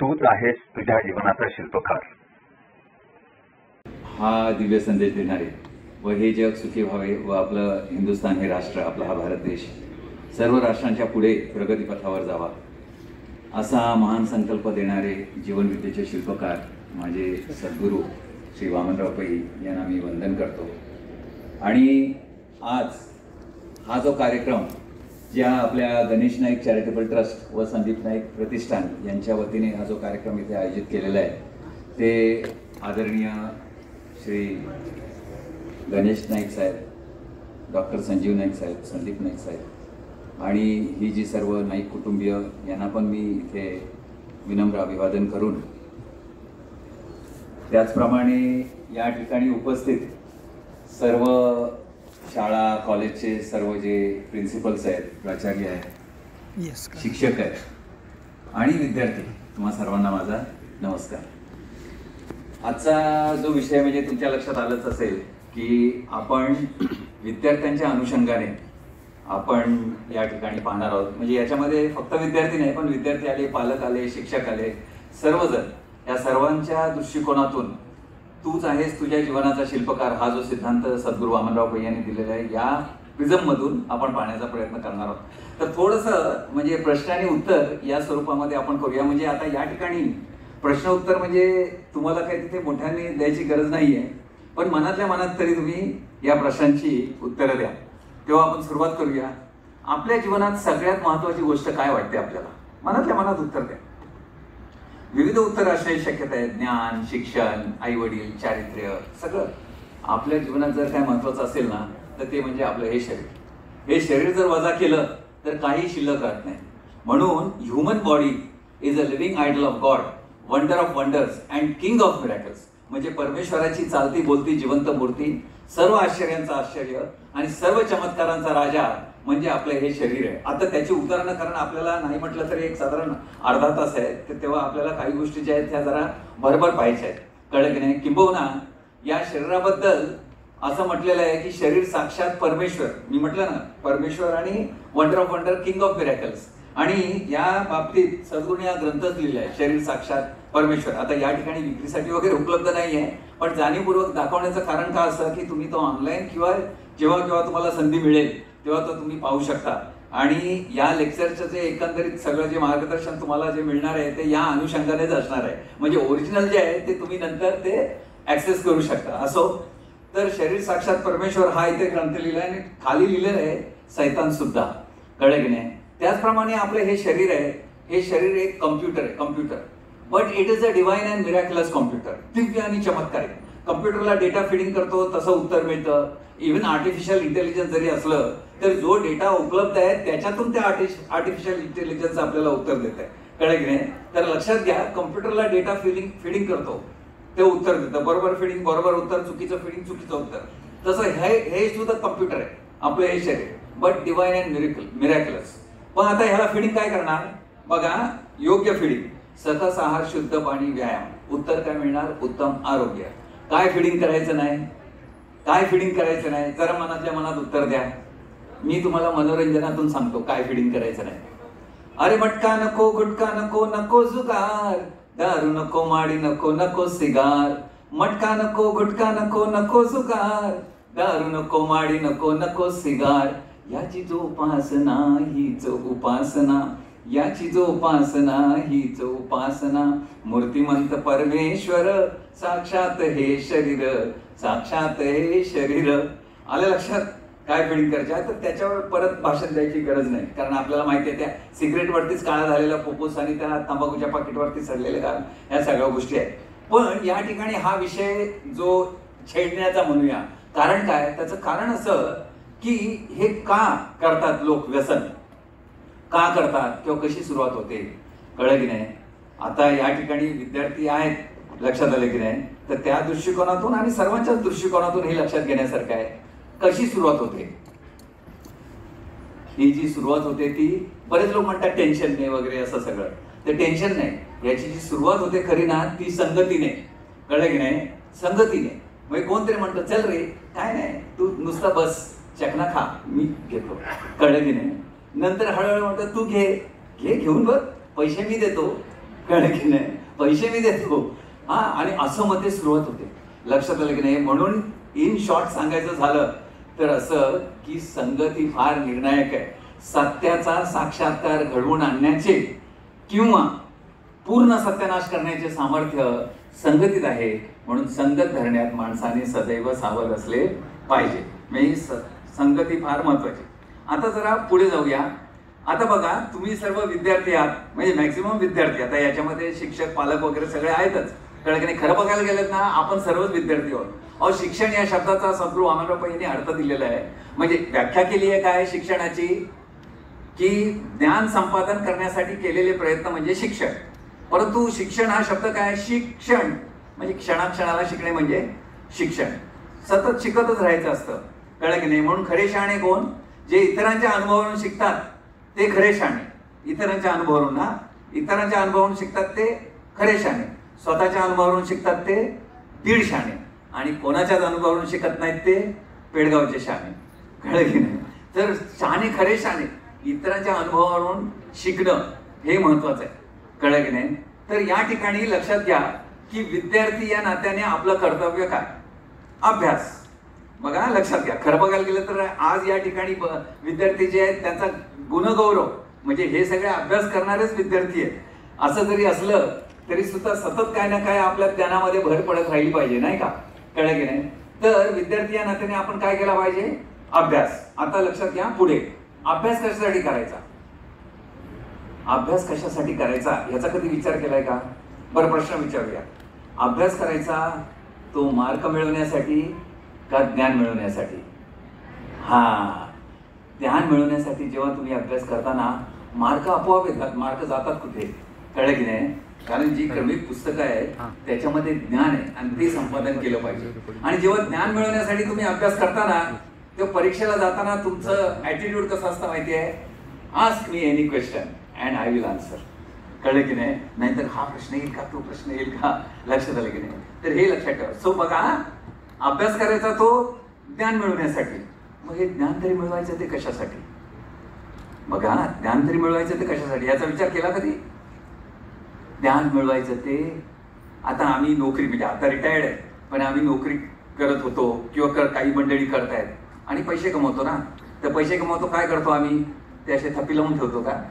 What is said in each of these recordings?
तूच आहेस तुझ्या जीवनाचा शिल्पकार. हा दिव्य संदेश देणारे व हे जग सुखी व्हावे व आपलं हिंदुस्थान हे राष्ट्र, आपला हा भारत देश सर्व राष्ट्रांच्या पुढे प्रगतीपथावर जावा असा महान संकल्प देणारे जीवनविद्येचे शिल्पकार माझे सद्गुरू श्री वामनराव पै यांना मी वंदन करतो. आणि आज हा जो कार्यक्रम ज्या आपल्या गणेश नाईक चॅरिटेबल ट्रस्ट व संदीप नाईक प्रतिष्ठान यांच्या वतीने हा जो कार्यक्रम इथे आयोजित केलेला आहे ते आदरणीय श्री गणेश नाईक साहेब, डॉक्टर संजीव नाईक साहेब, संदीप नाईक साहेब आणि ही जी सर्व नाईक कुटुंबीय यांना पण मी इथे विनम्र अभिवादन करून, त्याचप्रमाणे या ठिकाणी उपस्थित सर्व शाळा कॉलेजचे सर्व जे प्रिन्सिपल्स आहेत, प्राचार्य आहेत, शिक्षक आहेत आणि विद्यार्थी, तुम्हा सर्वांना माझा नमस्कार. आजचा जो विषय म्हणजे तुमच्या लक्षात आलंच असेल की आपण विद्यार्थ्यांच्या अनुषंगाने आपण या ठिकाणी पाहणार आहोत. म्हणजे याच्यामध्ये फक्त विद्यार्थी नाही, पण विद्यार्थी आले, पालक आले, शिक्षक आले, सर्वजण या सर्वांच्या दृष्टिकोनातून तूच आहेस तुझ्या जीवनाचा शिल्पकार हा जो सिद्धांत सद्गुरू वामनराव पै यांनी दिलेला आहे या प्रिझममधून आपण पाहण्याचा प्रयत्न करणार आहोत. तर थोडंसं म्हणजे प्रश्न आणि उत्तर या स्वरूपामध्ये आपण करूया. म्हणजे आता या ठिकाणी प्रश्न उत्तर म्हणजे तुम्हाला काही तिथे मोठ्याने द्यायची गरज नाही आहे, पण मनातल्या मनात तरी तुम्ही या प्रश्नांची उत्तरं द्या. तेव्हा आपण सुरुवात करूया. आपल्या जीवनात सगळ्यात महत्त्वाची गोष्ट काय वाटते आपल्याला? मनातल्या मनात उत्तर द्या. विविध उत्तर असण्याची शक्यता आहे. ज्ञान, शिक्षण, आई वडील, चारित्र्य, सगळं आपल्या जीवनात जर काय महत्त्वाचं असेल ना तर ते म्हणजे आपलं हे शरीर. हे शरीर जर वजा केलं तर काही शिल्लक राहत नाही. म्हणून human body is a living idol of God, wonder of wonders and king of miracles. म्हणजे परमेश्वराची चालती बोलती जिवंत मूर्ती, सर्व आश्चर्यांचं आश्चर्य आणि सर्व चमत्कारांचा राजा म्हणजे आपलं हे शरीर आहे. आता त्याची उदाहरणं कारण आपल्याला नाही म्हटलं तरी एक साधारण अर्धा तास आहे, तर तेव्हा आपल्याला काही गोष्टी ज्या आहेत त्या जरा भरभर पाहिजे आहेत, कळलं की नाही? किंबहुना या शरीराबद्दल असं म्हटलेलं आहे की शरीर साक्षात परमेश्वर. मी म्हटलं ना, परमेश्वर आणि wonder of wonder, king of miracles. आणि या बाबतीत सद्गुरूने हा ग्रंथच लिहिला आहे, शरीर साक्षात परमेश्वर. आता या ठिकाणी विक्रीसाठी वगैरे उपलब्ध नाही आहे, पण जाणीवपूर्वक दाखवण्याचं कारण का असं की तुम्ही तो ऑनलाईन किंवा जेव्हा केव्हा तुम्हाला संधी मिळेल तेव्हा तो तुम्ही पाहू शकता. आणि या लेक्चरचं जे एकंदरीत सगळं जे मार्गदर्शन तुम्हाला जे मिळणार आहे ते या अनुषंगानेच असणार आहे. म्हणजे ओरिजिनल जे आहे ते तुम्ही नंतर ते ऍक्सेस करू शकता. असो, तर शरीर साक्षात परमेश्वर हा इथे ग्रंथ लिहिला आहे आणि खाली लिहिलेलं आहे सैतान सुद्धा, कळलं की नाही? त्याचप्रमाणे आपलं हे शरीर आहे, हे शरीर एक कम्प्युटर आहे, computer. But it is a divine and miraculous computer. दिव्य आणि चमत्कारी. कम्प्युटरला डेटा फिडिंग करतो तसं उत्तर मिळतं. इव्हन आर्टिफिशियल इंटेलिजन्स जरी असलं तर जो डेटा उपलब्ध आहे त्याच्यातून त्या आर्टिफिशियल इंटेलिजन्स आपल्याला उत्तर देत आहे, कळलं की नाही? तर लक्षात घ्या, कम्प्युटरला डेटा फिडिंग करतो ते उत्तर देतं. बरोबर फिडिंग बरोबर उत्तर, चुकीचं फिडिंग चुकीचं उत्तर. तसं हे सुद्धा कम्प्युटर आहे आपलं हे शरीर, बट डिवाइन अँड मिरॅक्युलस. पण आता ह्याला फिडिंग काय करणार बघा? योग्य फिडिंग, सकस आहार, शुद्ध पाणी, व्यायाम. उत्तर काय मिळणार? उत्तम आरोग्य. काय फिडिंग करायचं नाही? काय फिडिंग करायचं नाही? जरा मनातल्या मनात उत्तर द्या. मी तुम्हाला मनोरंजनातून सांगतो काय फिडिंग करायचं नाही. अरे मटका नको, गुटखा नको, नको जुगार, दारू नको, माडी नको, नको सिगार. मटका नको, गुटखा नको, नको जुगार, दारू नको, माडी नको, नको सिगार. याची जो उपासना हीच उपासना, याची जो उपासना हीच उपासना. मूर्तिमंत परमेश्वर साक्षात हे शरीर, साक्षात हे शरीर. आलं लक्षात? काय फिडिंग करायचं? तर त्याच्यावर परत भाषण द्यायची गरज नाही, कारण आपल्याला माहिती आहे त्या सिगरेटवरतीच काळा झालेला फुफ्फुस आणि त्या तंबाखूच्या पाकिटवरती सडलेले गाल, ह्या सगळ्या गोष्टी आहेत. पण या ठिकाणी हा विषय जो छेडण्याचा म्हणूया, कारण काय? त्याचं कारण असं की हे का करतात लोक व्यसन, का करतात किंवा कशी सुरुवात होते, कळलं की नाही? आता या ठिकाणी विद्यार्थी आहेत, लक्षात आलं की नाही? तर त्या दृष्टिकोनातून आणि सर्वांच्याच दृष्टिकोनातून हे लक्षात घेण्यासारखं आहे. कशी सुरुवात होते? ही जी सुरुवात होते ती बरेच लोक म्हणतात टेन्शनने वगैरे असं सगळं. ते टेन्शन नाही, याची जी सुरुवात होते खरी ना ती संगतीने, कळलं की नाही? संगतीने. म्हणजे कोणतरी म्हणतो चल रे, काय नाही तू नुसता बस, चकना खा, मी घेतो, कळलं की नाही? नंतर हळूहळू म्हणतो तू घेऊन बघ, पैसे मी देतो, कळलं की नाही, पैसे मी देतो हा, आणि असं मध्ये सुरुवात होते. लक्षात आलं की नाही. म्हणून इन शॉर्ट सांगायचं झालं तर असं की संगती फार निर्णायक आहे. सत्याचा साक्षात्कार घडवून आणण्याचे किंवा पूर्ण सत्यानाश करण्याचे सामर्थ्य संगतीत आहे. म्हणून संगत धरण्यात माणसाने सदैव सावध असले पाहिजे. म्हणजे संगती फार महत्वाची. आता जरा पुढे जाऊया. आता बघा, तुम्ही सर्व विद्यार्थी आहात, म्हणजे मॅक्सिमम विद्यार्थी. आता याच्यामध्ये शिक्षक पालक वगैरे सगळे आहेतच. कळलं की नाही. खरं बघायला गेलं ना, आपण सर्वच विद्यार्थी आहोत. अहो, शिक्षण या शब्दाचा सद्गुरू अमरराव पै यांनी अर्थ दिलेला आहे. म्हणजे व्याख्या केली आहे काय शिक्षणाची, की ज्ञान संपादन करण्यासाठी केलेले प्रयत्न म्हणजे शिक्षण. परंतु शिक्षण हा शब्द काय, शिक्षण म्हणजे क्षणाक्षणाला शिकणे म्हणजे शिक्षण. सतत शिकतच राहायचं असतं. कळलं की नाही. म्हणून खरे शहाणे कोण, जे इतरांच्या अनुभवावरून शिकतात ते खरे शहाणे. इतरांच्या अनुभवावरून शिकतात ते खरे शहाणे. स्वतःच्या अनुभवावरून शिकतात ते दीड शहाणे. आणि कोणाच्याच अनुभवावरून शिकत नाहीत ते पेडगावचे शहाणे. कळलं की नाही. तर शहाणे खरे शहाणे इतरांच्या अनुभवावरून शिकणं हे महत्वाचं आहे. कळलं की नाही. तर या ठिकाणी लक्षात घ्या की विद्यार्थी या नात्याने आपलं कर्तव्य काय, अभ्यास. बघा लक्षात घ्या. खरं बघायला गेलं तर आज या ठिकाणी विद्यार्थी जे आहेत त्यांचा गुणगौरव म्हणजे हे सगळे अभ्यास करणारेच विद्यार्थी आहेत. असं जरी असलं तरी सुद्धा सतत काय ना काय आपल्या ज्ञानामध्ये भर पडत राहिली पाहिजे, नाही का. कळलं की नाही. तर विद्यार्थी या नात्याने आपण काय केला पाहिजे, अभ्यास. आता लक्षात घ्या पुढे, अभ्यास कशासाठी करायचा, अभ्यास कशासाठी करायचा याचा कधी विचार केलाय का. बरं, प्रश्न विचारूया. अभ्यास करायचा तो मार्क मिळवण्यासाठी का ज्ञान मिळवण्यासाठी. हा, ज्ञान मिळवण्यासाठी जेव्हा तुम्ही अभ्यास करताना मार्क आपोआप येतात. मार्क जातात कुठे, कळलं की नाही. कारण जी क्रमिक पुस्तकं आहेत त्याच्यामध्ये ज्ञान आहे आणि ते संपादन केलं पाहिजे. आणि जेव्हा ज्ञान मिळवण्यासाठी तुम्ही अभ्यास करताना तेव्हा परीक्षेला जाताना तुमचं ॲटिट्यूड कसं असतं माहिती आहे, ask me any question and I will answer. कळलं की नाही. नाहीतर हा प्रश्न येईल का, तो प्रश्न येईल का. लक्षात आलं की नाही. तर हे लक्षात ठेवा. सो बघा, अभ्यास करायचा तो ज्ञान मिळवण्यासाठी. मग हे ज्ञान तरी मिळवायचं ते कशासाठी. बघा, ज्ञान तरी मिळवायचं ते कशासाठी याचा विचार केला कधी. ज्ञान मिळवायचं ते, आता आम्ही नोकरी म्हणजे आता रिटायर्ड आहे पण आम्ही नोकरी करत होतो किंवा काही मंडळी करतायत आणि पैसे कमवतो ना. तर पैसे कमवतो काय करतो आम्ही, ते असे थप्पी लावून ठेवतो का.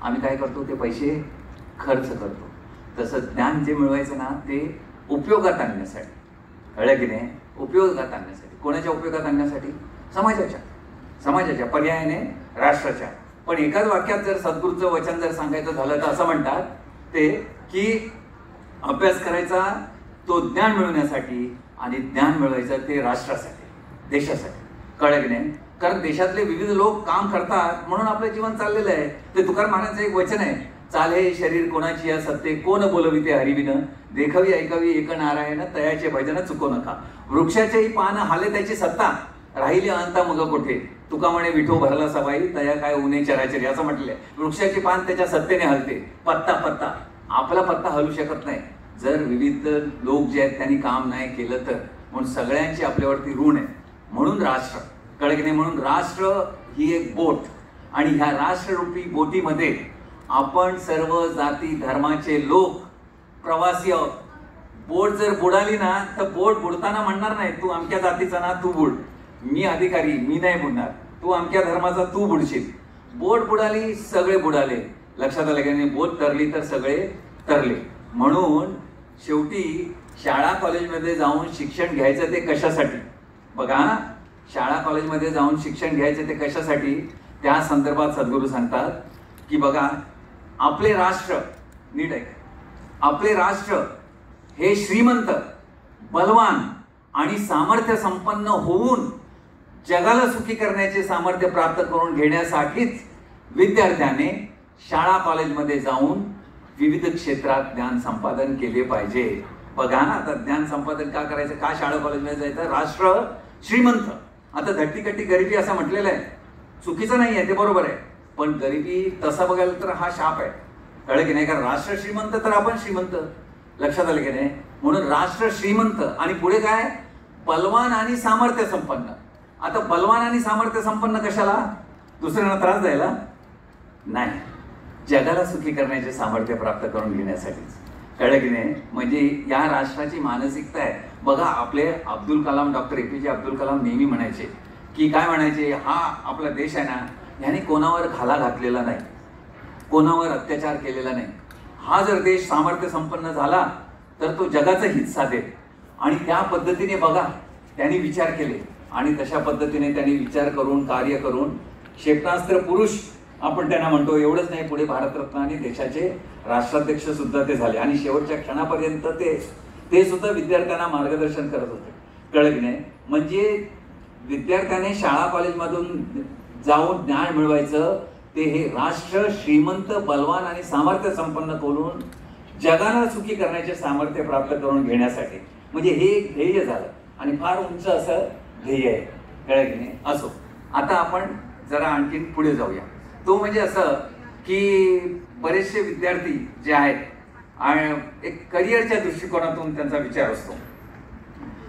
आम्ही काय करतो, ते पैसे खर्च करतो. तसं ज्ञान जे मिळवायचं ना ते उपयोगात आणण्यासाठी. कळलं की नाही. उपयोगात आणण्यासाठी. कोणाच्या उपयोगात आणण्यासाठी, समाजाच्या पर्यायाने राष्ट्राच्या. पण एकाच वाक्यात जर सद्गुरूचं वचन जर सांगायचं झालं तर असं म्हणतात ते की अभ्यास करायचा तो ज्ञान मिळवण्यासाठी आणि ज्ञान मिळवायचं ते राष्ट्रासाठी, देशासाठी. कळलं की नाही. कारण देशातले विविध लोक काम करतात म्हणून आपलं जीवन चाललेलं आहे. ते तुकाराम महाराजांचं एक वचन आहे, चाले शरीर कोणाची या सत्ते, कोण बोलविते हरिविन, देखावी ऐकावी एक नारायण, तयाचे भजन चुको नका. वृक्षाचेही पान हाले त्याची सत्ता, राहिली अनंता मग कोठे, तुका म्हणे विठो भरला सबाई, तया काय उन्हे चराचरी. असं म्हटलंय. वृक्षाचे पान त्याच्या सत्तेने हलते, पत्ता आपला पत्ता हलू शकत नाही जर विविध लोक जे आहेत त्यांनी काम नाही केलं तर. म्हणून सगळ्यांची आपल्यावरती ऋण आहे. म्हणून राष्ट्र, कळलं की नाही. म्हणून राष्ट्र ही एक बोट आणि ह्या राष्ट्ररूपी बोटीमध्ये आपण सर्व जाती धर्माचे लोक प्रवासी आहोत. बोट जर बुडाली ना तर बोट बुडताना म्हणणार नाही तू अमक्या जातीचा ना तू बुड, मी अधिकारी मी नाही बुडणार, तू अमक्या धर्माचा तू बुडशील. बोट बुडाली सगळे बुडाले. लक्षात आलं की नाही. बोट तरली तर सगळे तरले. म्हणून शेवटी शाळा कॉलेजमध्ये जाऊन शिक्षण घ्यायचं ते कशासाठी. बघा, शाळा कॉलेजमध्ये जाऊन शिक्षण घ्यायचं ते कशासाठी, त्या संदर्भात सद्गुरू सांगतात की बघा, आपले राष्ट्र, नीट आहे, आपले राष्ट्र हे श्रीमंत, बलवान आणि सामर्थ्य संपन्न होऊन जगाला सुखी करण्याचे सामर्थ्य प्राप्त करून घेण्यासाठीच विद्यार्थ्याने शाळा कॉलेजमध्ये जाऊन विविध क्षेत्रात ज्ञान संपादन केले पाहिजे. बघा ना, आता ज्ञान संपादन का करायचं, का शाळा कॉलेजमध्ये जायचं. राष्ट्र श्रीमंत, आता धट्टीकट्टी गरिबी असं म्हटलेलं आहे, चुकीचं नाही आहे ते, बरोबर आहे. पण गरिबी तसा बघायला तर हा शाप आहे. कळलं की नाही. कारण राष्ट्र श्रीमंत तर आपण श्रीमंत. लक्षात आलं की नाही. म्हणून राष्ट्र श्रीमंत आणि पुढे काय, बलवान आणि सामर्थ्य संपन्न. आता बलवान आणि सामर्थ्य संपन्न कशाला, दुसऱ्यांना त्रास द्यायला नाही. जगाला सुखी करण्याचे सामर्थ्य प्राप्त करून घेण्यासाठीच. कळलं की नाही? म्हणजे या राष्ट्राची मानसिकता आहे बघा. आपले अब्दुल कलाम, डॉक्टर APJ अब्दुल कलाम नेहमी म्हणायचे की काय म्हणायचे, हा आपला देश आहे ना, ह्याने कोणावर घाला घातलेला नाही, कोणावर अत्याचार केलेला नाही. हा जर देश सामर्थ्य संपन्न झाला तर तो जगाचं हित साधेल. आणि त्या पद्धतीने बघा त्यांनी विचार केले आणि तशा पद्धतीने त्यांनी विचार करून कार्य करून क्षेपणास्त्र पुरुष आपण त्यांना म्हणतो. एवढंच नाही, पुढे भारतरत्न आणि देशाचे राष्ट्राध्यक्ष सुद्धा ते झाले आणि शेवटच्या क्षणापर्यंत ते सुद्धा विद्यार्थ्यांना मार्गदर्शन करत होते. कळलं की नाही? म्हणजे विद्यार्थ्याने शाळा कॉलेजमधून जाऊन ज्ञान मिळवायचं ते हे राष्ट्र श्रीमंत, बलवान आणि सामर्थ्य संपन्न करून जगाला सुखी करण्याचे सामर्थ्य प्राप्त करून घेण्यासाठी. म्हणजे हे एक ध्येय झालं आणि फार उंच असं ध्येय आहे. कळलं की नाही? असो, आता आपण जरा आणखीन पुढे जाऊया. तो म्हणजे असं की बरेचसे विद्यार्थी जे आहेत एक करिअरच्या दृष्टिकोनातून त्यांचा विचार असतो.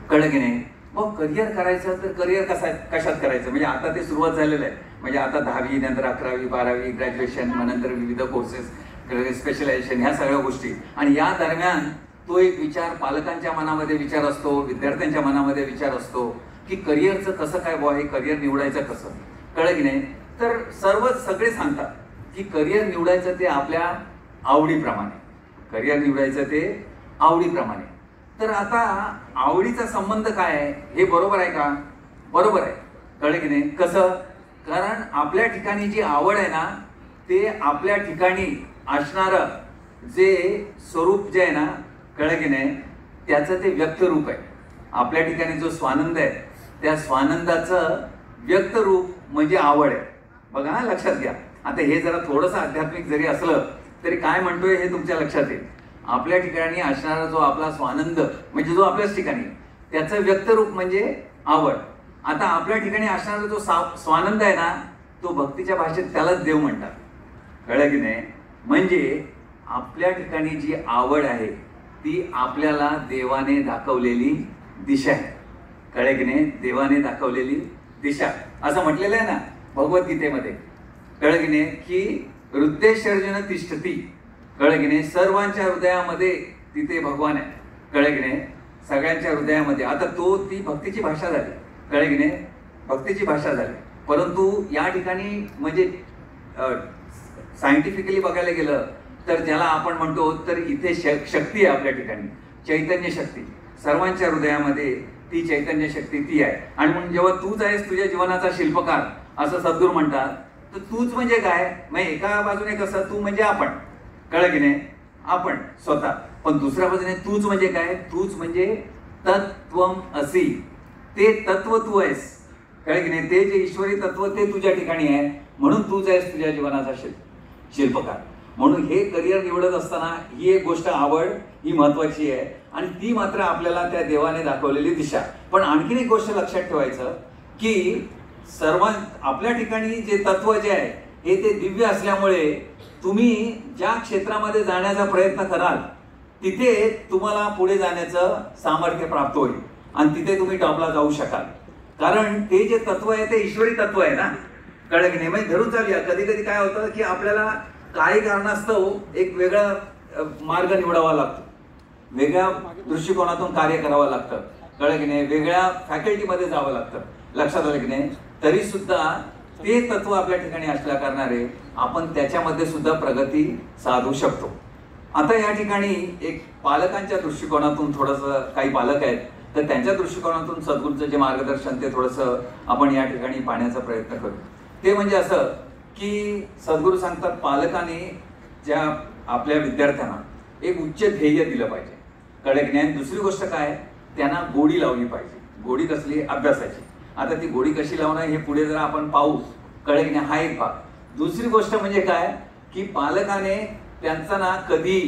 कळलं की नाही? मग करिअर करायचं तर करिअर कशात करायचं? म्हणजे आता ते सुरुवात झालेलं आहे. म्हणजे आता 10वी नंतर 11वी 12वी ग्रॅज्युएशन, मग नंतर विविध कोर्सेस, स्पेशलायझेशन, ह्या सगळ्या गोष्टी. आणि या दरम्यान तो एक विचार पालकांच्या मनामध्ये विचार असतो, विद्यार्थ्यांच्या मनामध्ये विचार असतो की करिअरचं कसं काय बुवा, हे करिअर निवडायचं कसं? कळलं की नाही? तर सगळे सांगतात की करिअर निवडायचं ते आपल्या आवडीप्रमाणे, करिअर निवडायचं ते आवडीप्रमाणे. तर आता आवडीचा संबंध काय आहे हे बरोबर आहे का? बरोबर आहे. कळलं की नाही? कसं? कारण आपल्या ठिकाणी जी आवड आहे ना, ते आपल्या ठिकाणी असणारं जे स्वरूप जे आहे ना, कळलं की नाही, त्याचं ते व्यक्त रूप आहे. आपल्या ठिकाणी जो स्वानंद आहे त्या स्वानंदाचं व्यक्त रूप म्हणजे आवड आहे. बघा हा, लक्षात घ्या. आता हे जरा थोडंसं आध्यात्मिक जरी असलं तरी काय म्हणतोय हे तुमच्या लक्षात येईल. आपल्या ठिकाणी असणारा जो आपला स्वानंद म्हणजे जो आपल्याच ठिकाणी, त्याचं व्यक्त रूप म्हणजे आवड. आता आपल्या ठिकाणी असणारा जो स्वानंद आहे ना, तो भक्तीच्या भाषेत त्यालाच देव म्हणतात. कळलं की नाही? म्हणजे आपल्या ठिकाणी जी आवड आहे ती आपल्याला देवाने दाखवलेली दिशा आहे. कळलं की नाही? देवाने दाखवलेली दिशा असं म्हटलेलं आहे ना भगवद्गीतेमध्ये. कळलं की नाही? की हृदयेषर्जुन तिष्ठती. कळलं की नाही? सर्वांच्या हृदयामध्ये तिथे भगवान आहे. कळलं की नाही? सगळ्यांच्या हृदयामध्ये. आता ती भक्तीची भाषा झाली. कळलं की नाही? भक्तीची भाषा झाली. परंतु या ठिकाणी म्हणजे सायंटिफिकली बघायला गेलं तर ज्याला आपण म्हणतो तर इथे शक्ती आहे आपल्या ठिकाणी, चैतन्य शक्ती. सर्वांच्या हृदयामध्ये ती चैतन्य शक्ती ती आहे. आणि म्हणून जेव्हा तूच आहेस तुझ्या जीवनाचा शिल्पकार असं सद्गुरू म्हणतात, तर तूच म्हणजे काय? मग एका बाजूने कसं तू म्हणजे आपण, कळलं की नाही, आपण स्वतः, पण दुसऱ्या बाजूने तूच म्हणजे काय? तूच म्हणजे तत्त्वम असी, ते तत्व तू आहेस. कळलं की नाही? ते जे ईश्वरी तत्व ते तुझ्या ठिकाणी आहे, म्हणून तूच आहेस तुझ्या जीवनाचा शिल्पकार. म्हणून हे करिअर निवडत असताना ही एक गोष्ट आवड ही महत्वाची आहे आणि ती मात्र आपल्याला त्या देवाने दाखवलेली दिशा. पण आणखीन एक गोष्ट लक्षात ठेवायचं की आपल्या ठिकाणी जे तत्व जे आहे हे ते दिव्य असल्यामुळे तुम्ही ज्या क्षेत्रामध्ये जाण्याचा प्रयत्न कराल तिथे तुम्हाला पुढे जाण्याचं सामर्थ्य प्राप्त होईल आणि तिथे तुम्ही टॉपला जाऊ शकाल. कारण ते जे तत्व आहे ते ईश्वरी तत्व आहे ना. कळलं की नाही? म्हणजे धरून चालूया. कधी कधी काय होतं की आपल्याला काही कारणास्तव एक वेगळा मार्ग निवडावा लागतो, वेगळ्या दृष्टिकोनातून कार्य करावं लागतं. कळलं की नाही? वेगळ्या फॅकल्टीमध्ये जावं लागतं. लक्षात आलं की नाही? तरी सुद्धा ते तत्व आपल्या ठिकाणी असल्या कारणाने आपण त्याच्यामध्ये सुद्धा प्रगती साधू शकतो. आता या ठिकाणी एक पालकांच्या दृष्टिकोनातून थोडंसं, काही पालक आहेत तर त्यांच्या दृष्टिकोनातून सद्गुरूंचं जे मार्गदर्शन ते थोडंसं आपण या ठिकाणी पाहण्याचा प्रयत्न करू. ते म्हणजे असं की सद्गुरू सांगतात पालकाने ज्या आपल्या विद्यार्थ्यांना एक उच्च ध्येय दिलं पाहिजे. कळलं की नाही? दुसरी गोष्ट काय? त्यांना गोडी लावली पाहिजे. गोडी कसली? अभ्यासाची. आता ती गोडी कशी लावणं हे पुढे जरा आपण पाहू. कळलं की नाही? हा एक भाग. दुसरी गोष्ट म्हणजे काय की पालकाने त्यांचा ना कधी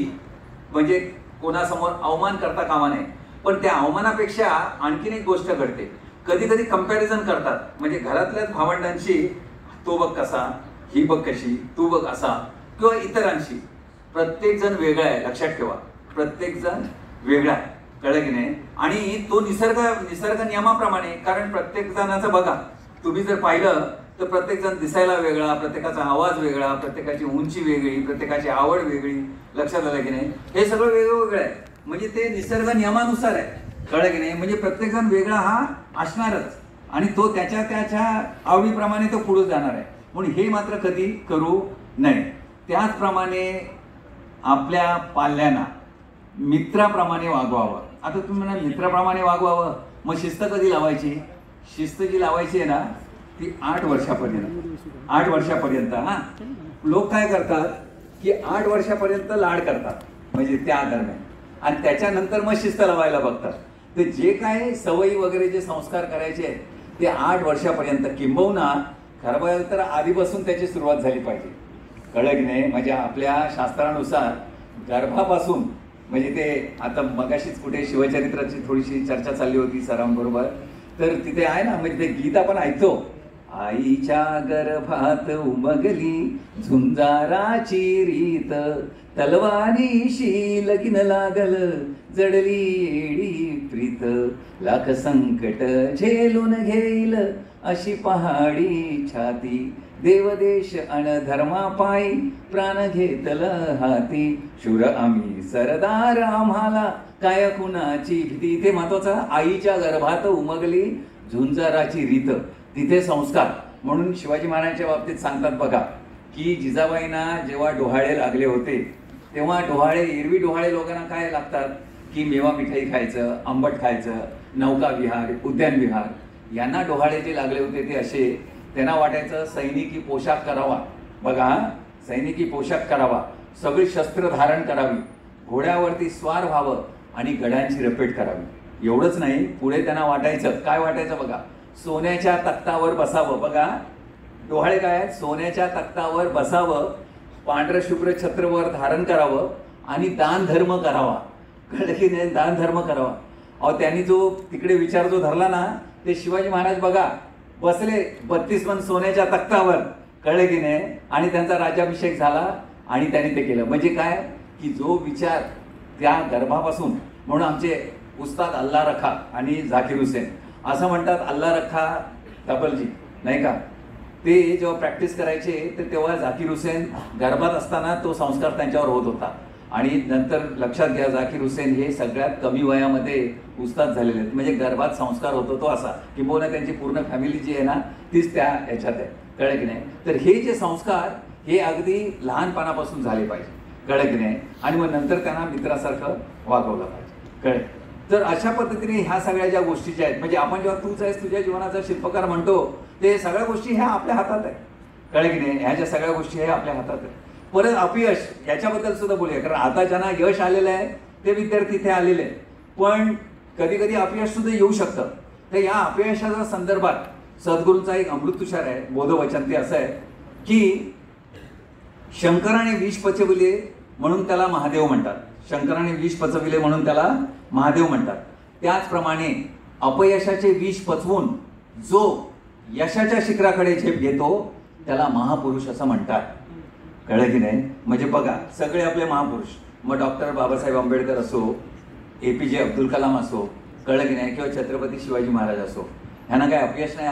म्हणजे कोणासमोर अवमान करता कामा नये. पण त्या अवमानापेक्षा आणखीन एक गोष्ट घडते, कधी कधी कंपॅरिझन करतात. म्हणजे घरातल्याच भावंडांशी, तो बघ कसा, ही बघ कशी, तू बघ असा, किंवा इतरांशी. प्रत्येक जण वेगळा आहे, लक्षात ठेवा. प्रत्येक जण वेगळा आहे. कळलं की नाही? आणि तो निसर्ग नियमाप्रमाणे, कारण प्रत्येक जणाचं बघा तुम्ही जर पाहिलं तर प्रत्येक जण दिसायला वेगळा, प्रत्येकाचा आवाज वेगळा, प्रत्येकाची उंची वेगळी, प्रत्येकाची आवड वेगळी. लक्षात आलं की नाही? हे सगळं वेगळं आहे. म्हणजे ते निसर्ग नियमानुसार आहे. कळलं की नाही? म्हणजे प्रत्येक जण वेगळा हा असणारच आणि तो त्याच्या आवडीप्रमाणे तो पुढे जाणार आहे. म्हणून हे मात्र कधी करू नये. त्याचप्रमाणे आपल्या पाल्यांना मित्राप्रमाणे वागवावं. आता तुम्ही म्हणा मित्राप्रमाणे वागवावं, मग शिस्त कधी लावायची? शिस्त जी लावायची आहे ना ती 8 वर्षापर्यंत. 8 वर्षापर्यंत. हा, लोक काय करतात की 8 वर्षापर्यंत लाड करतात, म्हणजे त्या दरम्यान, आणि त्याच्यानंतर मग शिस्त लावायला बघतात. तर जे काय सवयी वगैरे जे संस्कार करायचे आहेत ते 8 वर्षापर्यंत, किंबहुना खरं बघायला तर आधीपासून त्याची सुरुवात झाली पाहिजे. कळलं की नाही? म्हणजे आपल्या शास्त्रानुसार गर्भापासून, म्हणजे ते आता मगाशीच कुठे शिवचरित्राची थोडीशी चर्चा चालली होती सरांबरोबर, तर तिथे आहे ना, म्हणजे ते गीत आपण ऐकतो, आईच्या गर्भात उमगली झुंजाराची रीत, तलवारीशी लगीन लागल जडली येडी प्रीत, लाख संकट झेलून घेईल अशी पहाडी छाती, देवदेश अण धर्मापायी प्राण घेतल हाती, शूर आम्ही सरदार आम्हाला काय कुणाची भीती. इथे महत्वाचं, आईच्या गर्भात उमगली झुंजाराची रीत, तिथे संस्कार. म्हणून शिवाजी महाराजांच्या बाबतीत सांगतात बघा की जिजाबाईंना जेव्हा डोहाळे लागले होते तेव्हा डोहाळे, एरवी डोहाळे लोकांना काय लागतात की मेवा मिठाई खायचं, आंबट खायचं, नौका विहार, उद्यान विहार. यांना डोहाळे जे लागले होते ते असे, त्यांना वाटायचं सैनिकी पोशाख करावा. बघा, सैनिकी पोशाख करावा, सगळी शस्त्र धारण करावी, घोड्यावरती स्वार व्हावं आणि गड्यांची रपेट करावी. एवढंच नाही, पुढे त्यांना वाटायचं, काय वाटायचं बघा, सोन्याच्या तख्तावर बसावं. बघा, डोहाळे काय आहेत, सोन्याच्या तख्तावर बसावं, पांढरं शुभ्र छत्रवर धारण करावं आणि दान धर्म करावा. कळलं की नाही? दान धर्म करावा. अहो, त्यांनी जो तिकडे विचार जो धरला ना, ते शिवाजी महाराज बघा बसले 32 मन सोन्याच्या तख्तावर. कळलं की नाही? आणि त्यांचा राज्याभिषेक झाला आणि त्यांनी ते केलं. म्हणजे काय की जो विचार त्या गर्भापासून, म्हणून आमचे उस्ताद अल्ला रखा आणि झाकीर हुसेन असं म्हणतात, अल्ला रखा तबलजी नाही का, ते जेव्हा प्रॅक्टिस करायचे तर तेव्हा झाकीर हुसेन गर्भात असताना तो संस्कार त्यांच्यावर होत होता. आणि नंतर लक्षात घ्या, झाकीर हुसेन हे सगळ्यात कमी वयामध्ये उस्ताद झालेले आहेत. म्हणजे गर्भात संस्कार होतो तो असा, किंबहुना त्यांची पूर्ण फॅमिली जी आहे ना तीच त्या याच्यात आहे. कळलं की नाही? तर हे जे संस्कार हे अगदी लहानपणापासून झाले पाहिजे. कळलं की नाही? आणि मग नंतर त्यांना मित्रासारखं वागवलं पाहिजे. कळलं? तर अशा पद्धतीने ह्या सगळ्या ज्या गोष्टी ज्या आहेत, म्हणजे आपण जेव्हा तूच आहेस तुझ्या जीवनाचा शिल्पकार म्हणतो, ते सगळ्या गोष्टी ह्या आपल्या हातात आहे. कळलं की नाही? ह्या ज्या सगळ्या गोष्टी ह्या आपल्या हातात आहे. परत अपयश याच्याबद्दल सुद्धा बोलूया, कारण आता ज्यांना यश आलेलं आहे ते विद्यार्थी इथे आलेले आहेत, पण कधी कधी अपयश सुद्धा येऊ शकतं. तर या अपयशाच्या संदर्भात सद्गुरूंचा एक अमृततुषार आहे, बोधवचन. ते असं आहे की शंकराने विष पचविले म्हणून त्याला महादेव म्हणतात. शंकराने विष पचविले म्हणून त्याला महादेव म्हणतात. त्याचप्रमाणे अपयशाचे विष पचवून जो यशाच्या शिखराकडे झेप घेतो त्याला महापुरुष असं म्हणतात. कळलं की नाही? म्हणजे बघा, सगळे आपले महापुरुष, मग डॉक्टर बाबासाहेब आंबेडकर असो, APJ अब्दुल कलाम असो, कळलं की नाही, किंवा छत्रपती शिवाजी महाराज असो, ह्यांना काय अपयश नाही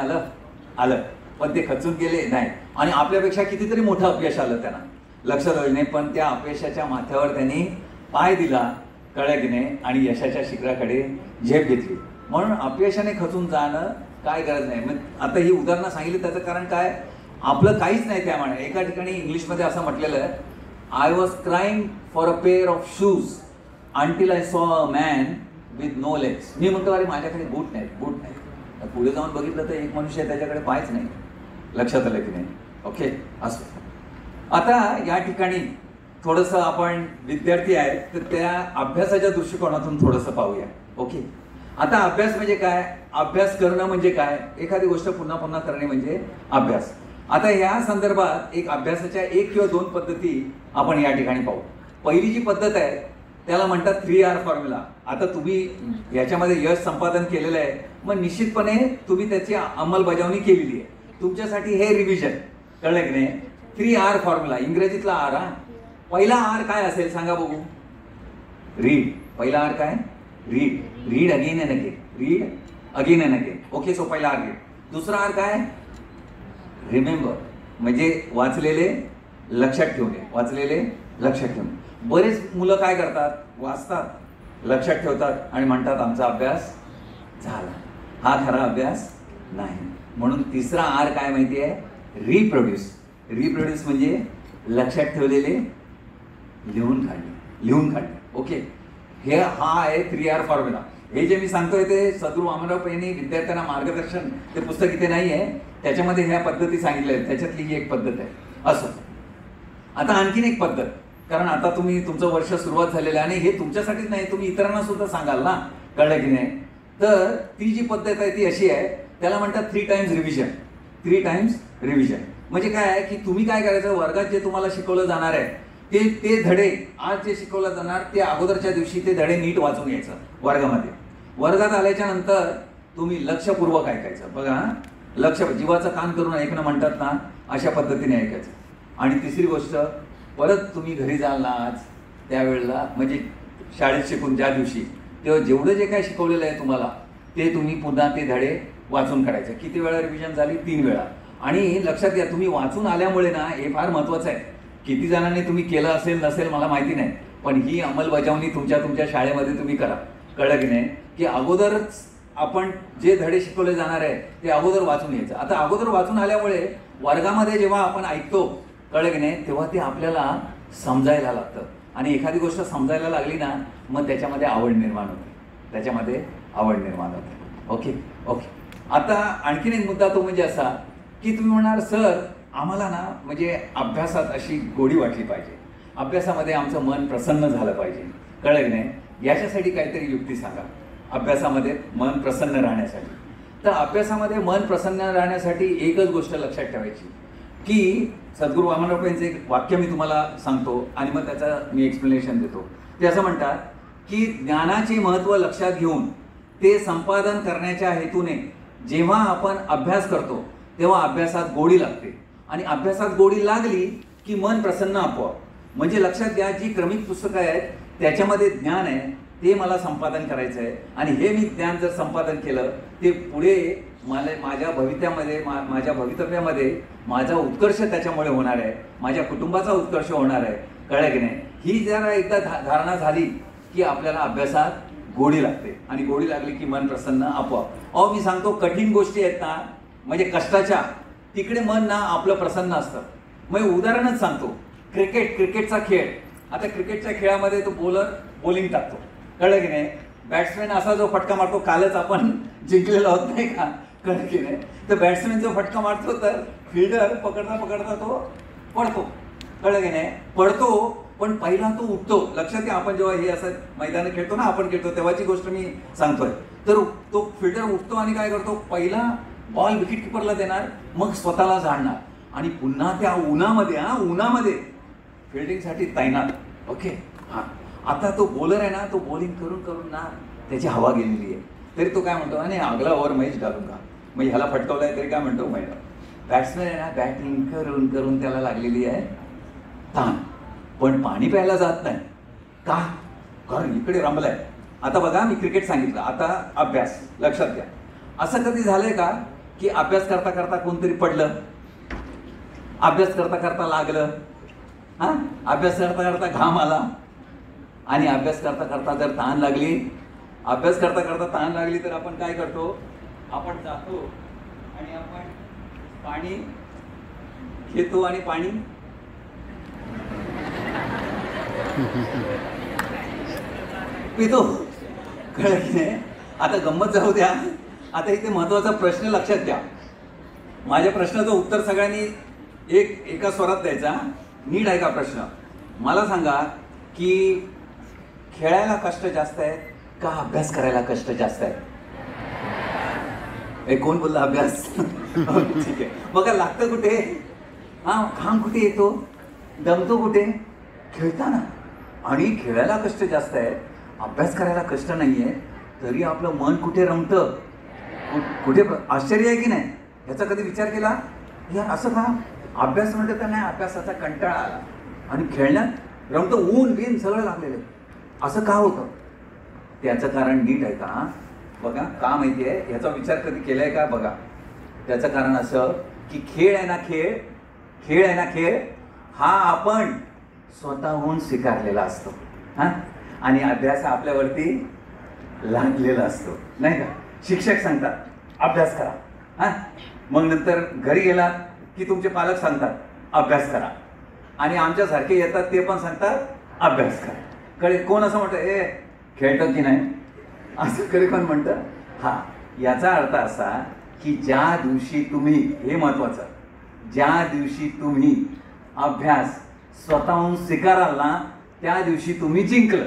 आलं, पण ते खचून गेले नाही. आणि आपल्यापेक्षा कितीतरी मोठं अपयश आलं त्यांना, लक्षात आलं नाही, पण त्या अपयशाच्या माथ्यावर त्यांनी पाय दिला. कळलं की नाही? आणि यशाच्या शिखराकडे झेप घेतली. म्हणून अपयशाने खचून जाणं काय गरज नाही. मग आता ही उदाहरणं सांगितली, त्याचं कारण काय, आपलं काहीच नाही त्यामुळे. एका ठिकाणी इंग्लिशमध्ये असं म्हटलेलं आहे, I was crying for a pair of shoes until I saw a man with no legs. मी म्हणतो अरे माझ्याकडे बूट नाही. पुढे जाऊन बघितलं तर एक मनुष्य आहे त्याच्याकडे पायच नाही. लक्षात आलं की नाही? ओके, असं. आता या ठिकाणी थोडंसं आपण विद्यार्थी आहे तर त्या अभ्यासाच्या दृष्टिकोनातून थोडंसं पाहूया. ओके, आता अभ्यास म्हणजे काय, अभ्यास करणं म्हणजे काय, एखादी गोष्ट पुन्हा पुन्हा करणे म्हणजे अभ्यास. आता या संदर्भात एक अभ्यासाच्या 1 किंवा 2 पद्धती आपण या ठिकाणी पाहू. पहिली जी पद्धत आहे त्याला म्हणतात 3R फॉर्म्युला. आता तुम्ही याच्यामध्ये यश संपादन केलेलं आहे, मग निश्चितपणे तुम्ही त्याची अंमलबजावणी केलेली आहे. तुमच्यासाठी हे रिव्हिजन. कळलं की नाही? 3R फॉर्म्युला, इंग्रजीतला R. पहिला R काय असेल सांगा बघू? रीड. पहिला R काय? Read. Read again and again. Read again and again. Okay, so पहिला R रीड. दुसरा R काय? रिमेंबर म्हणजे वाचलेले लक्षात ठेवणे, वाचलेले लक्षात ठेवणे. बरेच मुलं काय करतात, वाचतात, लक्षात ठेवतात आणि म्हणतात आमचा अभ्यास झाला. हा खरा अभ्यास नाही. म्हणून तिसरा आर काय माहिती आहे, रिप्रोड्यूस. रिप्रोड्यूस म्हणजे लक्षात ठेवलेले लिहून काढणे. ओके, हे हा आहे 3R फॉर्म्युला. हे जे मी सांगतोय ते सद्गुरू वामनराव पैनी विद्यार्थ्यांना मार्गदर्शन, ते पुस्तक इथे नाही आहे, त्याच्यामध्ये ह्या पद्धती सांगितल्या आहेत, त्याच्यातली ही एक पद्धत आहे. असं आता आणखीन एक पद्धत, कारण आता तुम्ही तुमचं वर्ष सुरुवात झालेलं आहे आणि हे तुमच्यासाठीच नाही, तुम्ही इतरांना सुद्धा सांगाल ना, कळलं की नाही. तर ती जी पद्धत आहे ती अशी आहे, त्याला म्हणतात 3 टाइम्स रिव्हिजन. 3 टाइम्स रिव्हिजन म्हणजे काय आहे की तुम्ही काय करायचं, वर्गात जे तुम्हाला शिकवलं जाणार आहे ते धडे आज जे शिकवलं जाणार ते अगोदरच्या दिवशी ते धडे नीट वाचून घ्यायचं वर्गामध्ये. वर्गात आल्याच्या नंतर तुम्ही लक्षपूर्वक ऐकायचं. बघा, लक्ष, जीवाचं कान करून ऐकणं म्हणतात ना, अशा पद्धतीने ऐकायचं. आणि तिसरी गोष्ट, परत तुम्ही घरी जाल ना आज त्यावेळेला, म्हणजे शाळेत शिकून ज्या दिवशी, तेव्हा जेवढं जे काय शिकवलेलं आहे तुम्हाला ते तुम्ही पुन्हा ते धडे वाचून काढायचे. किती वेळा रिव्हिजन झाली, 3 वेळा. आणि लक्षात घ्या, तुम्ही वाचून आल्यामुळे ना, हे फार महत्त्वाचं आहे. किती जणांनी तुम्ही केलं असेल नसेल मला माहिती नाही, पण ही अंमलबजावणी तुमच्या शाळेमध्ये तुम्ही करा. कळलं की नाही, की अगोदरच आपण जे धडे शिकवले जाणार आहे ते अगोदर वाचून यायचं. आता अगोदर वाचून आल्यामुळे वर्गामध्ये जेव्हा आपण ऐकतो, कळलं की नाही, तेव्हा ते आपल्याला समजायला लागतं. आणि एखादी गोष्ट समजायला लागली ना, मग त्याच्यामध्ये आवड निर्माण होते. ओके. आता आणखीन एक मुद्दा तो म्हणजे असा की तुम्ही म्हणणार, सर आम्हाला ना म्हणजे अभ्यासात अशी गोडी वाटली पाहिजे, अभ्यासामध्ये आमचं मन प्रसन्न झालं पाहिजे, कळलं की नाही, याच्यासाठी काहीतरी युक्ती सांगा अभ्यासामध्ये मन प्रसन्न राहण्यासाठी. तर अभ्यासामध्ये मन प्रसन्न राहण्यासाठी एकच गोष्ट लक्षात ठेवायची की सद्गुरू वामनराव यांचं एक वाक्य मी तुम्हाला सांगतो आणि मग त्याचं मी एक्सप्लेनेशन देतो. ते असं म्हणतात की ज्ञानाचे महत्त्व लक्षात घेऊन ते संपादन करण्याच्या हेतूने जेव्हा आपण अभ्यास करतो तेव्हा अभ्यासात गोडी लागते आणि अभ्यासात गोडी लागली की मन प्रसन्न आपोआप. म्हणजे लक्षात घ्या, जी क्रमिक पुस्तकं आहेत त्याच्यामध्ये ज्ञान आहे ते मला संपादन करायचं आहे आणि हे मी ज्ञान जर संपादन केलं ते पुढे माझ्या भवितव्यामध्ये माझा उत्कर्ष त्याच्यामुळे होणार आहे, माझ्या कुटुंबाचा उत्कर्ष होणार आहे. कळलं की नाही. ही जरा एकदा धारणा झाली की आपल्याला अभ्यासात गोडी लागते आणि गोडी लागली की मन प्रसन्न आपोआप. मी सांगतो, कठीण गोष्टी आहेत ना, म्हणजे कष्टाच्या, तिकडे मन ना आपलं प्रसन्न असतं. मग उदाहरणच सांगतो, क्रिकेटचा खेळ. आता क्रिकेटच्या खेळामध्ये तो बॉलर बॉलिंग टाकतो, कळलं की नाही. बॅट्समॅन असा जो फटका मारतो, कालच आपण जिंकलेला होत नाही का, कळलं की नाही. तर बॅट्समॅन जो फटका मारतो तर फिल्डर पकडता तो पडतो, कळलं की नाही. पडतो पण पहिला तो उठतो. लक्षात घ्या, आपण जेव्हा हे असं मैदान खेळतो ना, आपण खेळतो तेव्हाची गोष्ट मी सांगतोय. तर तो फिल्डर उठतो आणि काय करतो, पहिला बॉल विकेट किपरला देणार, मग स्वतःला जाणणार आणि पुन्हा त्या उन्हामध्ये फिल्डिंगसाठी तैनात. ओके. आता तो बॉलर आहे ना, तो बॉलिंग करून ना त्याची हवा गेलेली आहे, तरी तो काय म्हणतो, आणि अगला ओव्हर मैच घालून मग ह्याला फटकवलाय तरी काय म्हणतो, मैदा. बॅट्समॅन आहे ना, बॅटिंग करून त्याला लागलेली आहे ताण, पण पाणी प्यायला जात नाही का, कारण इकडे रमलाय. आता बघा, मी क्रिकेट सांगितलं, आता अभ्यास. लक्षात घ्या, असं कधी झालंय का की अभ्यास करता कोणतरी पडलं, अभ्यास करता लागलं, अभ्यास करता घाम आला आणि अभ्यास करता जर ताण लागली तर आपण काय करतो, आपण जातो आणि आपण पाणी घेतो आणि पाणी पितो, कळलं की नाही. आता गंमत जाऊ द्या, आता इथे महत्वाचा प्रश्न लक्षात द्या. माझ्या प्रश्नाचं उत्तर सगळ्यांनी एका स्वरात द्यायचा. नीट आहे का प्रश्न. मला सांगा की खेळायला कष्ट जास्त आहे का अभ्यास करायला कष्ट जास्त आहे? कोण बोलला अभ्यास? ठीक आहे. बघा, लागतं कुठे, घाम कुठे येतो, दमतो कुठे, खेळताना. आणि खेळायला कष्ट जास्त आहे, अभ्यास करायला कष्ट नाहीये, तरी आपलं मन कुठे रमतं, कुठे. आश्चर्य आहे की नाही? याचा कधी विचार केला यार, असं का? अभ्यास म्हणतं तर नाही, अभ्यासाचा कंटाळा आला आणि खेळण्यात रमतं, ऊन बिन सगळं लागलेलं. असं का होतं? त्याचं कारण नीट आहे का? बघा, का माहिती आहे, याचा विचार कधी केलाय का? बघा, त्याचं कारण असं की खेळ आहे ना खेळ आहे ना खेळ हा आपण स्वतःहून स्वीकारलेला असतो हा, आणि अभ्यास हा आपल्यावरती लादलेला असतो नाही का. शिक्षक सांगतात अभ्यास करा हा, मग नंतर घरी गेला की तुमचे पालक सांगतात अभ्यास करा, आणि आमच्यासारखे येतात ते पण सांगतात अभ्यास करा. कळे कोण असं म्हणतं ए खेळतं की नाही असं कधी कोण म्हणतं. हा, याचा अर्थ असा की ज्या दिवशी तुम्ही, हे महत्वाचं, ज्या दिवशी तुम्ही अभ्यास स्वतःहून स्वीकाराल ना त्या दिवशी तुम्ही जिंकलं.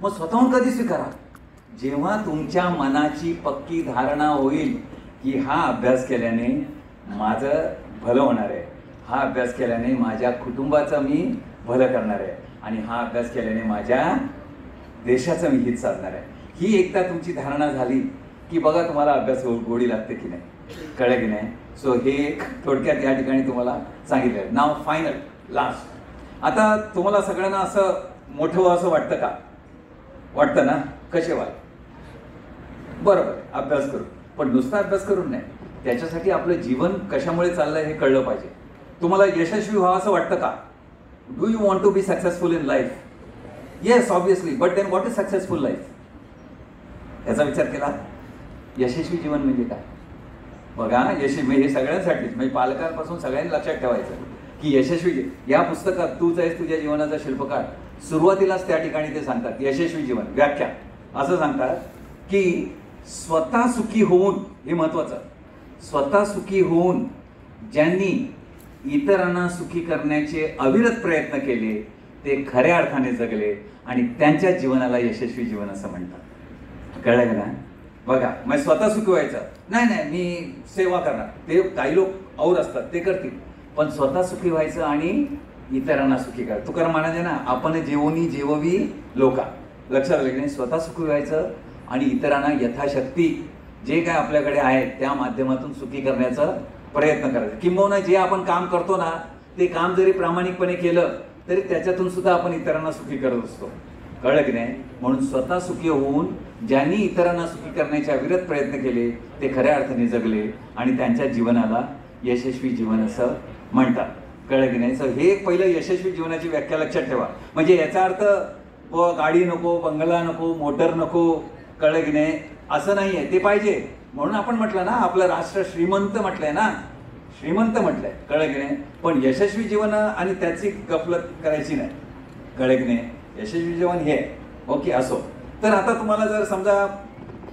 मग स्वतःहून कधी स्वीकारा? जेव्हा तुमच्या मनाची पक्की धारणा होईल की हा अभ्यास केल्याने माझं भलं होणार आहे, हा अभ्यास केल्याने माझ्या कुटुंबाचं मी भलं करणार आहे, आणि हा अभ्यास केल्याने माझ्या देशाचं मी हित साधणार आहे. ही एकदा तुमची धारणा झाली की बघा तुम्हाला अभ्यास गोडी लागते की नाही, कळलं की नाही. सो हे एक थोडक्यात या ठिकाणी तुम्हाला सांगितलं. नाव फायनल लास्ट. आता तुम्हाला सगळ्यांना असं मोठं व्हावं असं वाटतं का? वाटतं ना. कसे व्हाल? बरोबर, अभ्यास करू, पण नुसता अभ्यास करून नाही, त्याच्यासाठी आपलं जीवन कशामुळे चाललंय हे कळलं पाहिजे. तुम्हाला यशस्वी व्हावं असं वाटतं का? Do you want to be successful in life? Yes obviously, but then what is successful life? याचा विचार केला? यशस्वी जीवन म्हणजे काय? बघा, यशस्वी हे सगळ्यांसाठीच, म्हणजे पालकांपासून सगळ्यांनी लक्षात ठेवायचं की यशस्वी, या पुस्तकात तूच आहेस तुझ्या जीवनाचा शिल्पकार, सुरुवातीलाच त्या ठिकाणी ते सांगतात यशस्वी जीवन व्याख्या असं सांगतात की स्वतः सुखी होऊन, हे महत्वाचं, स्वतः सुखी होऊन ज्यांनी इतरांना सुखी करण्याचे अविरत प्रयत्न केले ते खऱ्या अर्थाने जगले आणि त्यांच्या जीवनाला यशस्वी जीवन असं म्हणतात. कळलं का ना? बघा, मग स्वतः सुखी व्हायचं नाही, मी सेवा करणार, ते काही लोक और असतात ते करतील, पण स्वतः सुखी व्हायचं आणि इतरांना सुखी करा. तुकाराम म्हणाले ना, आपण जेवणी जेववी लोका. लक्षात आलं की नाही? स्वतः सुखी व्हायचं आणि इतरांना यथाशक्ती जे काय आपल्याकडे आहे त्या माध्यमातून सुखी करण्याचा प्रयत्न करायचा. किंबहुना जे आपण काम करतो ना ते काम जरी प्रामाणिकपणे केलं तरी त्याच्यातून सुद्धा आपण इतरांना सुखी करत असतो. कळलं की नाही? म्हणून स्वतः सुखी होऊन ज्यांनी इतरांना सुखी करण्याचे अविरत प्रयत्न केले ते खऱ्या अर्थाने जगले आणि त्यांच्या जीवनाला यशस्वी जीवन असं म्हणतात. कळलं की नाही? हे एक पहिलं यशस्वी जीवनाची व्याख्या लक्षात ठेवा. म्हणजे याचा अर्थ गाडी नको, बंगला नको, मोटर नको, कळलं की नाही, असं नाही आहे. ते पाहिजे म्हणून आपण म्हटलं ना आपलं राष्ट्र श्रीमंत म्हटलंय ना, श्रीमंत म्हटलंय. कळलं की नाही? पण यशस्वी जीवन आणि त्याची गफलत करायची नाही. कळलं की नाही? यशस्वी जीवन हे ओके असो. तर आता तुम्हाला जर समजा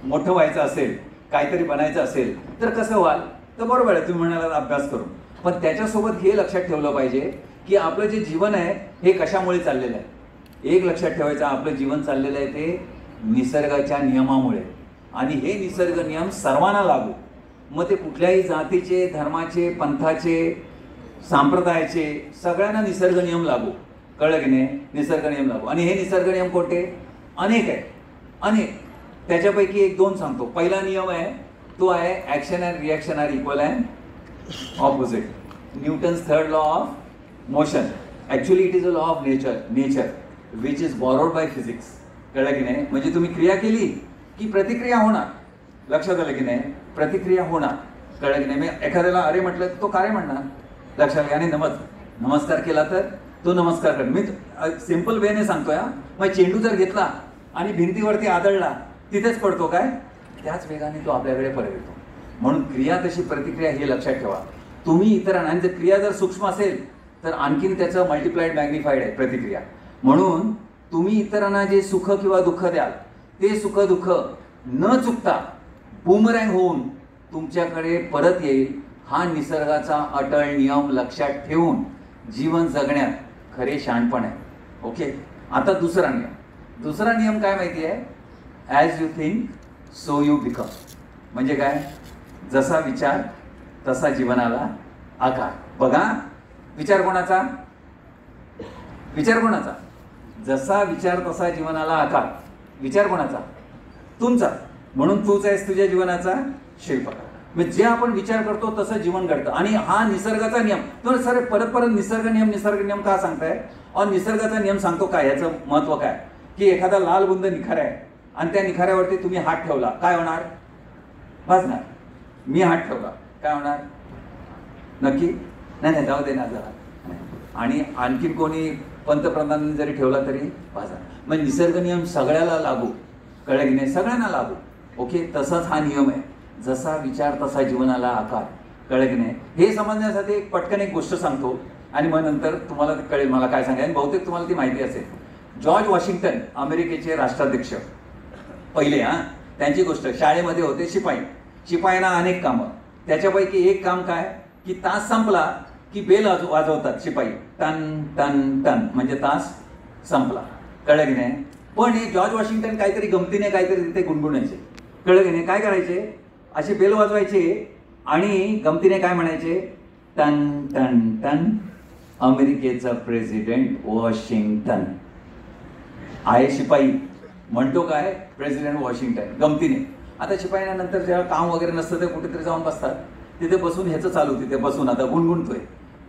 मोठं व्हायचं असेल, काहीतरी बनायचं असेल तर कसं व्हाल? तर बरोबर आहे, तुम्ही म्हणाला अभ्यास करून, पण त्याच्यासोबत हे लक्षात ठेवलं पाहिजे की आपलं जे जीवन आहे हे कशामुळे चाललेलं आहे. एक लक्षात ठेवायचं, आपलं जीवन चाललेलं आहे ते निसर्गाच्या नियमामुळे, आणि हे निसर्ग नियम सर्वांना लागू. मग ते कुठल्याही जातीचे, धर्माचे, पंथाचे, संप्रदायाचे, सगळ्यांना निसर्ग नियम लागू. कळलं की नाही? निसर्ग नियम लागू. आणि हे निसर्ग नियम कोणते? अनेक आहे, अनेक. त्याच्यापैकी एक दोन सांगतो. पहिला नियम आहे तो आहे action and reaction are equal and opposite. Newton's third law of motion. Actually it is a law of nature which is borrowed by physics. कळलं की नाही? म्हणजे तुम्ही क्रिया केली की प्रतिक्रिया होणार. लक्षात आलं की नाही? प्रतिक्रिया होणार. कळलं की नाही? मी एखाद्याला अरे म्हटलं तो काय म्हणणार? लक्षात घ्या. आणि नमस्कार केला तर तो नमस्कार कर. मी सिम्पल वेने सांगतोय. मग चेंडू जर घेतला आणि भिंतीवरती आदळला तिथेच पडतो काय? त्याच वेगाने तो आपल्याकडे परत येतो. म्हणून क्रिया तशी प्रतिक्रिया हे लक्षात ठेवा. तुम्ही इतरांना, आणि जर क्रिया जर सूक्ष्म असेल तर आणखीन त्याचं मल्टिप्लाइड मॅग्निफाईड आहे प्रतिक्रिया. म्हणून तुम्ही इतरांना जे सुख किंवा दुःख द्याल ते सुख दुःख न चुकता बूमरँग होऊन तुमच्याकडे परत येईल. हा निसर्गाचा अटळ नियम लक्षात ठेवून जीवन जगण्यात खरे शहाणपण आहे. ओके. आता दुसरा नियम काय माहिती आहे? As you think so you become. म्हणजे काय? जसा विचार तसा जीवनाला आकार. बघा, विचार कोणाचा? जसा विचार तसा जीवनाला आकार. विचार कोणाचा? तुमचा. म्हणून तूच आहेस तुझ्या जीवनाचा शिल्पकार. म्हणजे जे आपण विचार करतो तसं जीवन घडतं. आणि हा निसर्गाचा नियम. तर सर परत निसर्ग नियम का सांगताय? और निसर्गाचा नियम सांगतो काय? याचं महत्व काय? की एखादा लाल बुंद निखारा आहे आणि त्या निखाऱ्यावरती तुम्ही हात ठेवला, काय होणार? भाजणार. मी हात ठेवला, काय होणार? नक्की नाही नाही जाऊ दे ना जरा. आणि आणखीन कोणी पंतप्रधानांनी जरी ठेवला तरी वाजा. म्हणजे निसर्ग नियम सगळ्याला लागू, कळलं की नाही, सगळ्यांना लागू. ओके, तसाच हा नियम आहे, जसा विचार तसा जीवनाला आकार, कळलं की नाही. हे समजण्यासाठी एक पटकन एक गोष्ट सांगतो आणि मग नंतर तुम्हाला कळेल मला काय सांगायचं. बहुतेक तुम्हाला ती माहिती असेल. जॉर्ज वॉशिंग्टन अमेरिकेचे राष्ट्राध्यक्ष पहिले, त्यांची गोष्ट. शाळेमध्ये होते शिपाई. शिपायांना अनेक कामं, त्याच्यापैकी एक काम काय की तास संपला की बेल वाजवतात शिपाई, टन टन टन, म्हणजे तास संपला, कळलं की नाही. पण हे जॉर्ज वॉशिंग्टन काहीतरी गमतीने काहीतरी तिथे गुणगुणायचे, कळलं की नाही. काय करायचे, असे बेल वाजवायचे आणि गमतीने काय म्हणायचे, टन टन टन, अमेरिकेचा प्रेसिडेंट वॉशिंग्टन. आहे शिपाई, म्हणतो काय, प्रेसिडेंट वॉशिंग्टन, गमतीने. आता शिपाईना नंतर जेव्हा काम वगैरे नसतं ते कुठेतरी जाऊन बसतात, तिथे बसून ह्याचं चालू, तिथे बसून आता गुणगुणतोय,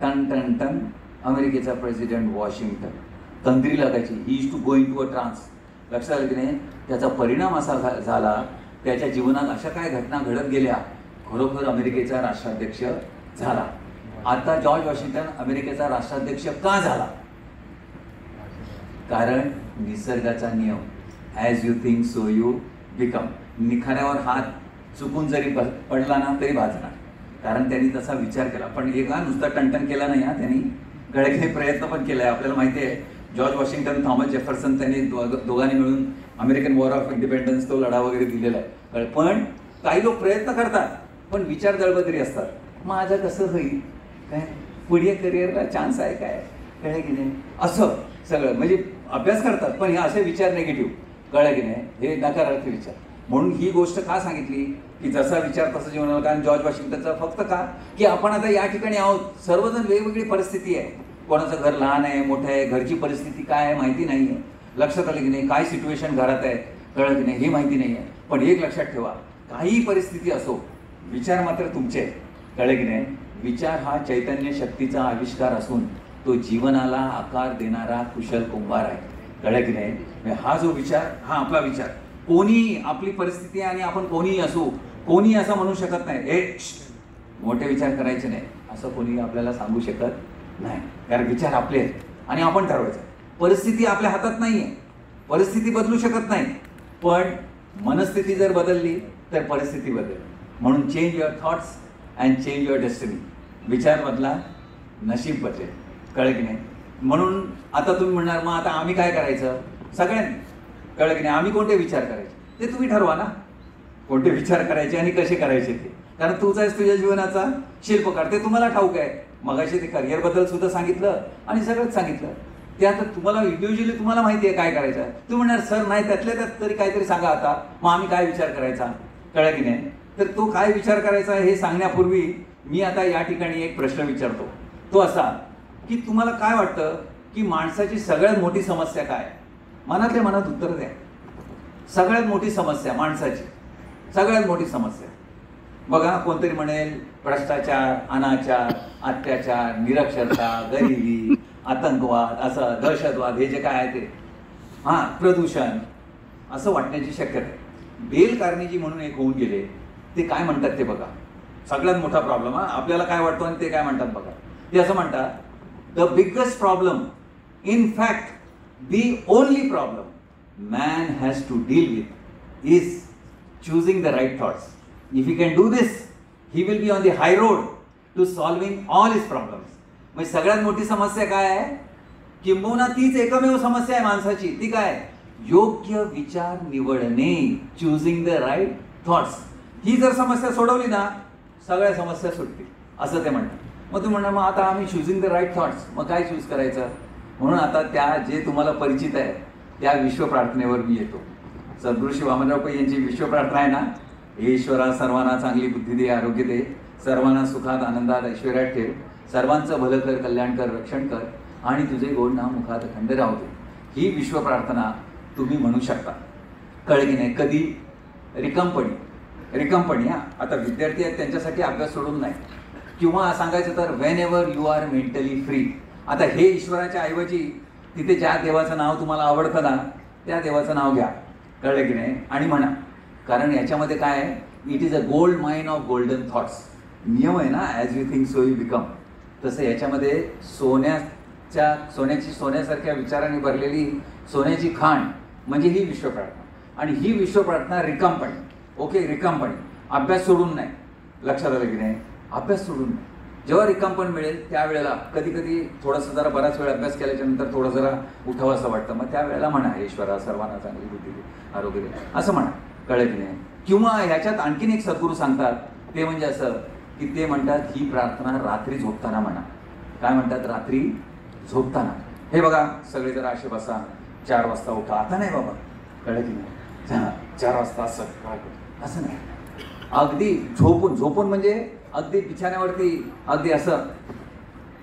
टन टन टन, अमेरिकेचा प्रेसिडेंट वॉशिंग्टन. तंद्री लागायची, he is too going to a trance. लक्षात आलं की नाही. त्याचा परिणाम असा झाला, त्याच्या जीवनात अशा काय घटना घडत गेल्या, खरोखर अमेरिकेचा राष्ट्राध्यक्ष झाला. आता जॉर्ज वॉशिंग्टन अमेरिकेचा राष्ट्राध्यक्ष का झाला, कारण निसर्गाचा नियम, as you think so you become. निखाऱ्यावर हात चुकून जरी पडला ना तरी भाजणार, कारण त्यांनी तसा विचार केला. पण एका नुसता टणटण केला नाही, त्यांनी गळेखे प्रयत्न पण केला आहे. आपल्याला माहिती आहे जॉर्ज वॉशिंग्टन, थॉमस जेफरसन, त्यांनी दोघांनी मिळून अमेरिकन वॉर ऑफ इंडिपेंडन्स तो लढा वगैरे दिलेला आहे. पण काही लोक प्रयत्न करतात पण विचार दळबदरी असतात. माझं कसं होईल काय, पुढे करिअरला चान्स आहे काय, कळलं की नाही, असं सगळं म्हणजे अभ्यास करतात पण हे असे विचार निगेटिव्ह, कळलं की नाही, हे नकारार्थी विचार. म्हणून ही गोष्ट का सांगितली की जसा विचार तसं जीवनाला. कारण जॉर्ज वॉशिंग्टनचा फक्त का की आपण आता या ठिकाणी आहोत, सर्वजण वेगवेगळी परिस्थिती आहे. कोणाचं घर लहान आहे, मोठं आहे, घरची परिस्थिती काय आहे माहिती नाही आहे, लक्षात आलं की नाही, काय सिच्युएशन घरात आहे, कळलं की नाही, हे माहिती नाही आहे. पण एक लक्षात ठेवा, काही परिस्थिती असो, विचार मात्र तुमचे आहेत, कळलं की नाही. विचार हा चैतन्य शक्तीचा आविष्कार असून तो जीवनाला आकार देणारा कुशल कुंभार आहे, कळलं की नाही. हा जो विचार, हा आपला विचार. कोणी आपली परिस्थिती आणि आपण कोणीही असू, कोणी असं म्हणू शकत नाही ए मोठे विचार करायचे नाही, असं कोणी आपल्याला सांगू शकत नाही. कारण विचार आपले आहेत आणि आपण ठरवायचं. परिस्थिती आपल्या हातात नाही आहे, परिस्थिती बदलू शकत नाही, पण मनस्थिती जर बदलली तर परिस्थिती बदलेल. म्हणून change your thoughts and change your destiny. विचार बदला, नशीब बदलेल, कळलं की नाही. म्हणून आता तुम्ही म्हणणार मग आता आम्ही काय करायचं, सगळ्यांनी, कळलं की नाही. आम्ही कोणते विचार करायचे ते तुम्ही ठरवा ना, कोणते विचार करायचे आणि कसे करायचे ते. कारण तूच आहेस तुझ्या जीवनाचा शिल्पकार, ते तुम्हाला ठाऊक आहे. मगाशी ते करिअरबद्दल सुद्धा सांगितलं आणि सगळंच सांगितलं. ते आता तुम्हाला इंडिव्हिज्युअली तुम्हाला माहिती आहे काय करायचं. तू म्हणणार सर नाही, त्यातल्या त्यात तरी काहीतरी सांगा आता, मग आम्ही काय विचार करायचा, कळलं की नाही. तर तो काय विचार करायचा हे सांगण्यापूर्वी मी आता या ठिकाणी एक प्रश्न विचारतो. तो असा की तुम्हाला काय वाटतं की माणसाची सगळ्यात मोठी समस्या काय, मनातल्या मनात उत्तर द्या. सगळ्यात मोठी समस्या माणसाची, सगळ्यात मोठी समस्या बघा. कोणतरी म्हणेल भ्रष्टाचार, अनाचार, अत्याचार, निरक्षरता, गरिबी, आतंकवाद, असं दहशतवाद, हे जे काय आहे ते, प्रदूषण, असं वाटण्याची शक्यता आहे. डेल कार्नेगी म्हणून एक होऊन गेले, ते काय म्हणतात ते बघा. सगळ्यात मोठा प्रॉब्लेम, आपल्याला काय वाटतो आणि ते काय म्हणतात बघा. ते असं म्हणतात, the biggest problem, in fact the only problem man has to deal with is choosing the right thoughts. If he can do this, he will be on the high road to solving all his problems. म्हणजे सगळ्यात मोठी समस्या काय आहे, किंबहुना तीच एकमेव समस्या आहे माणसाची. ती काय, योग्य विचार निवडणे, चूजिंग द राईट थॉट्स. ही जर समस्या सोडवली ना सगळ्या समस्या सुटतील, असं ते म्हणतात. मग तुम्ही म्हणणार मग आता आम्ही चूजिंग द राईट थॉट्स, मग काय चूज करायचं. म्हणून आता त्या जे तुम्हाला परिचित आहे त्या विश्वप्रार्थनेवर मी येतो. सद्गुरू श्री वामनराव पै यांची विश्वप्रार्थना आहे ना, हे ईश्वरा सर्वांना चांगली बुद्धी दे, आरोग्य दे, सर्वांना सुखात आनंदात ऐश्वर्यात ठेव, सर्वांचं भलं कर, कल्याण कर, रक्षण कर आणि तुझे गोड नाव मुखात अखंड राहू दे. ही विश्वप्रार्थना तुम्ही म्हणू शकता, कळलं की नाही. कधी रिकामपणी आता विद्यार्थी आहेत त्यांच्यासाठी अभ्यास सोडून नाही, किंवा सांगायचं तर whenever you are mentally free. आता हे ईश्वराच्या ऐवजी तिथे ज्या देवाचं नाव तुम्हाला आवडतं ना त्या देवाचं नाव घ्या, कळलं की नाही, आणि म्हणा. कारण याच्यामध्ये काय आहे, it is a gold mine of golden thoughts. नियम आहे ना, as you think so you become. तसं याच्यामध्ये सोन्यासारख्या विचारांनी भरलेली सोन्याची खाण म्हणजे ही विश्वप्रार्थना. आणि ही विश्वप्रार्थना रिकामपणे, ओके, रिकामपणे, अभ्यास सोडून नाही. लक्षात आलं की नाही? अभ्यास सोडून नाही. जेव्हा रिकामपण मिळेल त्यावेळेला कधी कधी थोडंसं जरा बराच वेळ अभ्यास केल्याच्या नंतर थोडं जरा उठावं असं वाटतं. मग त्यावेळेला म्हणा, ईश्वरा सर्वांना चांगली बुद्धी दे, आरोग्य दे, असं म्हणा. कळलं की नाही? किंवा ह्याच्यात आणखीन एक सद्गुरू सांगतात, ते म्हणजे असं की ते म्हणतात ही प्रार्थना रात्री झोपताना म्हणा. काय म्हणतात? रात्री झोपताना. हे बघा, सगळे जरा असे बसा, 4 वाजता उठा. आता नाही बाबा, कळलं की नाही? 4 वाजता असं नाही. अगदी झोपून म्हणजे अगदी बिछाण्यावरती अगदी असं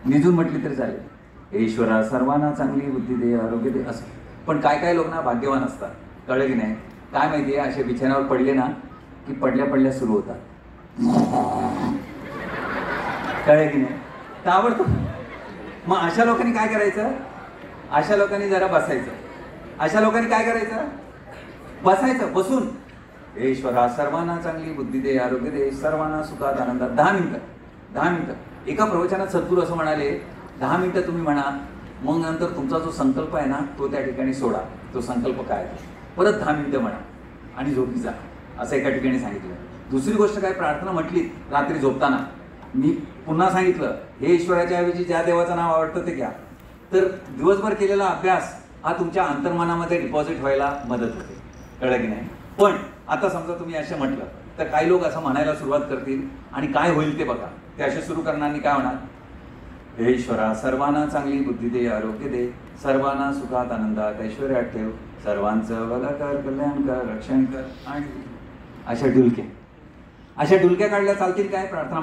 निजून म्हटली तरी चालेल, ईश्वरा सर्वांना चांगली बुद्धी दे, आरोग्य दे, असं. पण काय लोक ना भाग्यवान असतात. कळलं की नाही? काय माहिती आहे, असे बिछाण्यावर पडले ना की पडल्या सुरू होतात. कळलं की नाही? ताबडतोब. मग अशा लोकांनी काय करायचं? अशा लोकांनी जरा बसायचं. अशा लोकांनी काय करायचं? बसायचं. बसून ईश्वरा सर्वांना चांगली बुद्धी दे, आरोग्य दे, सर्वांना सुखात आनंदात. 10 मिनिटं. एका प्रवचनात सद्गुरू असं म्हणाले, 10 मिनिटं तुम्ही म्हणा, मग नंतर तुमचा जो संकल्प आहे ना तो त्या ठिकाणी सोडा. तो संकल्प काय आहे, परत 10 मिनिटं म्हणा आणि झोपी जा, असं एका ठिकाणी सांगितलं. दुसरी गोष्ट काय, प्रार्थना म्हटली रात्री झोपताना, मी पुन्हा सांगितलं, हे ईश्वराच्या ऐवजी ज्या देवाचं नाव आवडतं ते घ्या. तर दिवसभर केलेला अभ्यास हा तुमच्या अंतर्मनामध्ये डिपॉझिट व्हायला मदत होते. कळलं की नाही? पण आता समजा तुम्ही असं म्हटलं तर काही लोक असं म्हणायला सुरुवात करतील आणि काय होईल ते बघा. ते असे सुरू करणाऱ्यांनी काय होणार, हे ईश्वरा सर्वांना चांगली बुद्धी दे, आरोग्य दे, सर्वांना सुखात आनंदात ऐश्वर्यात ठेव, सर्वांचं भलं कर, कल्याण कर, रक्षण कर. आणि अशा डुलक्या काढल्या चालतील काय प्रार्थना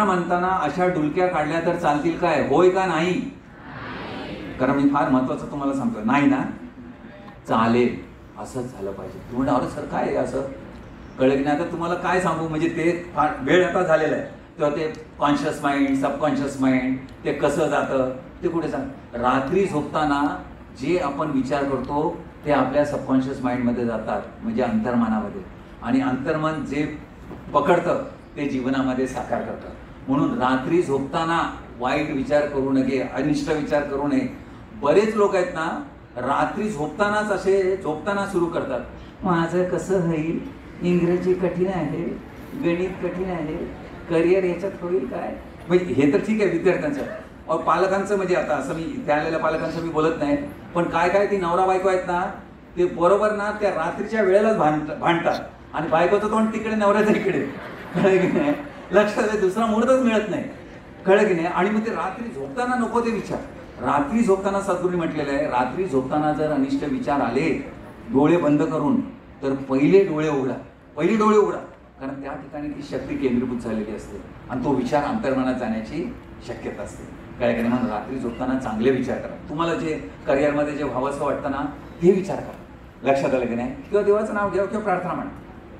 म्हणताना अशा डुलक्या काढल्या तर चालतील काय? होय का नाही? कारण मी फार महत्वाचं तुम्हाला सांगतो, नाही ना, चालेल, असंच झालं पाहिजे. तुम्ही म्हणा, अरे सर काय आहे असं? कळलं की नाही? आता तुम्हाला काय सांगू, म्हणजे ते फार वेळ आता झालेला आहे. तेव्हा ते कॉन्शियस माइंड, सबकॉन्शियस माइंड, ते कसं जातं, ते कुठे जातं? रात्री झोपताना जे आपण विचार करतो ते आपल्या सबकॉन्शियस माइंडमध्ये जातात, म्हणजे अंतर्मनामध्ये. आणि अंतर्मन जे पकडतं ते जीवनामध्ये साकार करतात. म्हणून रात्री झोपताना वाईट विचार करू नये, अनिष्ट विचार करू नये. बरेच लोक आहेत ना, रात्री झोपतानाच असे झोपताना सुरू करतात, माझं कसं होईल, इंग्रजी कठीण आहे, गणित कठीण आहे, करिअर याच्यात होईल काय. म्हणजे हे तर ठीक आहे विद्यार्थ्यांचं, पालकांचं, म्हणजे आता असं मी त्या आलेल्या पालकांचं मी बोलत नाही, पण काय ती नवरा बायको आहेत ना, ते बरोबर ना त्या रात्रीच्या वेळेलाच भांडतात आणि बायकोचं तोंड तिकडे, नवऱ्याचं इकडे. कळलं की नाही? लक्षात, दुसरा मुहूर्तच मिळत नाही. कळलं की नाही? आणि मग ते रात्री झोपताना नको ते विचार. रात्री झोपताना सद्गुरूंनी म्हटलेलं आहे, रात्री झोपताना जर अनिष्ट विचार आले डोळे बंद करून, तर पहिले डोळे उघडा. कारण त्या ठिकाणी ती शक्ती केंद्रीभूत झालेली असते आणि तो विचार अंतर्मनात जाण्याची शक्यता असते. काय की नाही? म्हणून रात्री झोपताना चांगले विचार करा. तुम्हाला जे करिअरमध्ये जे व्हावंसं वाटतं ना ते विचार करा. लक्षात आलं की नाही? किंवा देवाचं नाव घ्या किंवा प्रार्थना म्हणा.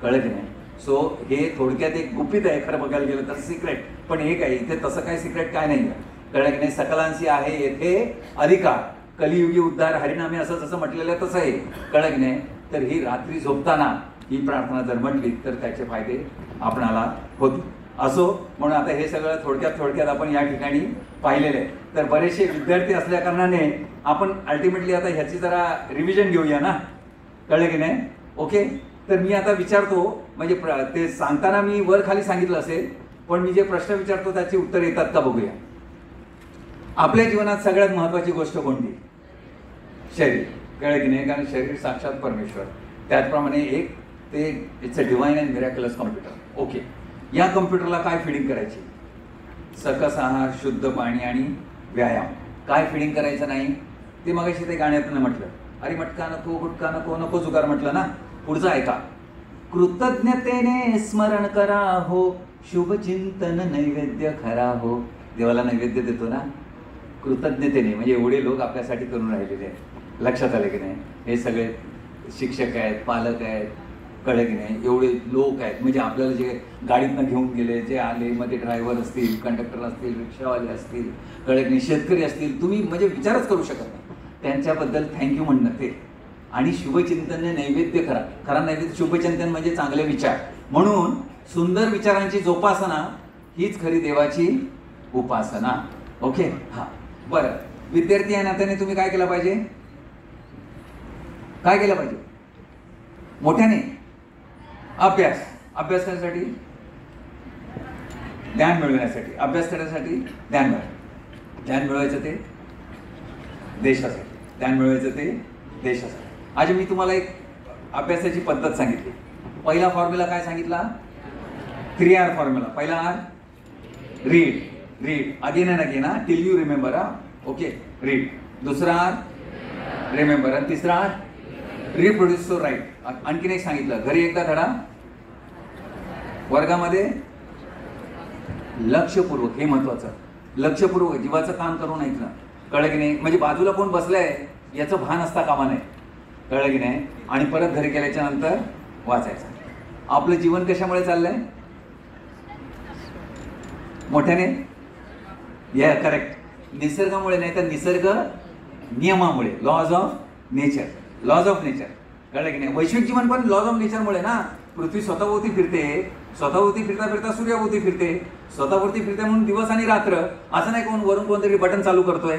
कळलं की नाही? सो हे थोडक्यात एक गुपित आहे खरं बघायला गेलं तर, सिक्रेट. पण हे काय, इथे तसं काय सिक्रेट काय नाही. कळलं की नाही? सकलांशी आहे येथे अधिकार, कलियुगी उद्धार, हरिनामे, असं जसं म्हटलेलं आहे तसं आहे. कळलं की नाही? तर ही रात्री झोपताना ही प्रार्थना जर म्हटली तर त्याचे फायदे आपणाला होतील. असो, म्हणून आता हे सगळं थोडक्यात आपण या ठिकाणी पाहिलेलं आहे. तर बरेचसे विद्यार्थी असल्या कारणाने आपण अल्टिमेटली आता ह्याची जरा रिव्हिजन घेऊया ना. कळलं की नाही? ओके. तर मी आता विचारतो, म्हणजे ते सांगताना मी वर खाली सांगितलं असेल, पण मी जे प्रश्न विचारतो त्याची उत्तर येतात का बघूया. आपल्या जीवनात सगळ्यात महत्वाची गोष्ट कोणती? शरीर. कळलं की नाही? कारण शरीर साक्षात परमेश्वर. त्याचप्रमाणे एक ते it's a divine and miraculous computer. Okay. या कॉम्प्युटरला काय फिडिंग करायची? सकस आहार, शुद्ध पाणी आणि व्यायाम. काय फिडिंग करायचं नाही ते मगाशी ते गाण्यातून म्हटलं. अरे मटका नको, गुटका नको जुगार म्हटलं ना. पुढचं ऐका. कृतज्ञतेने स्मरण करा हो, शुभचिंतन नैवेद्य खरा हो. देवाला नैवेद्य देतो ना कृतज्ञतेने, म्हणजे एवढे लोक आपल्यासाठी करून राहिलेले आहेत. लक्षात आले की नाही? हे सगळे शिक्षक आहेत, पालक आहेत, कळलं की नाही? एवढे लोक आहेत, म्हणजे आपल्याला जे गाडीतनं घेऊन गेले, जे आले, मग ते ड्रायव्हर असतील, कंडक्टर असतील, रिक्षावाले असतील, कळलं की नाही? शेतकरी असतील, तुम्ही म्हणजे विचारच करू शकत नाही. त्यांच्याबद्दल थँक्यू म्हणणं ते. आणि शुभचिंतन नैवेद्य खरा नैवेद्य. शुभचिंतन म्हणजे चांगले विचार, म्हणून सुंदर विचारांची जोपासना हीच खरी देवाची उपासना. ओके, हा बरं. विद्यार्थी या नात्याने तुम्ही काय केलं पाहिजे? काय केलं पाहिजे? मोठ्याने अभ्यास. अभ्यास करण्यासाठी, ज्ञान मिळवण्यासाठी, अभ्यास करण्यासाठी ज्ञान मिळवायचं ते देशासाठी, ज्ञान मिळवायचं ते देशासाठी. आज मी तुम्हाला एक अभ्यासाची पद्धत सांगितली. पहिला फॉर्म्युला काय सांगितला? 3R formula. पहिला R read. Again and again, till you remember. Okay, read. दुसरा आर रिमेंबर. आणि तिसरा आर रिप्रोड्यूस. So right. आणखीन एक सांगितलं, घरी एकदा धडा, वर्गामध्ये लक्षपूर्वक. हे महत्वाचं, लक्षपूर्वक जीवाचं काम करून ऐकणं. कळलं की नाही? म्हणजे बाजूला कोण बसलंय याचं भान असता कामा नये. कळलं की नाही? आणि परत घरी गेल्याच्या नंतर वाचायचं. आपलं जीवन कशामुळे चाललंय? मोठ्याने या करेक्ट. निसर्गामुळे नाही तर निसर्ग नियमामुळे. Laws of nature. कळलं की नाही? वैश्विक जीवन पण लॉज ऑफ नेचरमुळे ना. पृथ्वी स्वतःभोवती फिरते, स्वतःभोवती फिरता फिरता सूर्याभोवती फिरते, स्वतःभोवती फिरते म्हणून दिवस आणि रात्र. असं नाही वरून कोणतरी बटन चालू करतोय.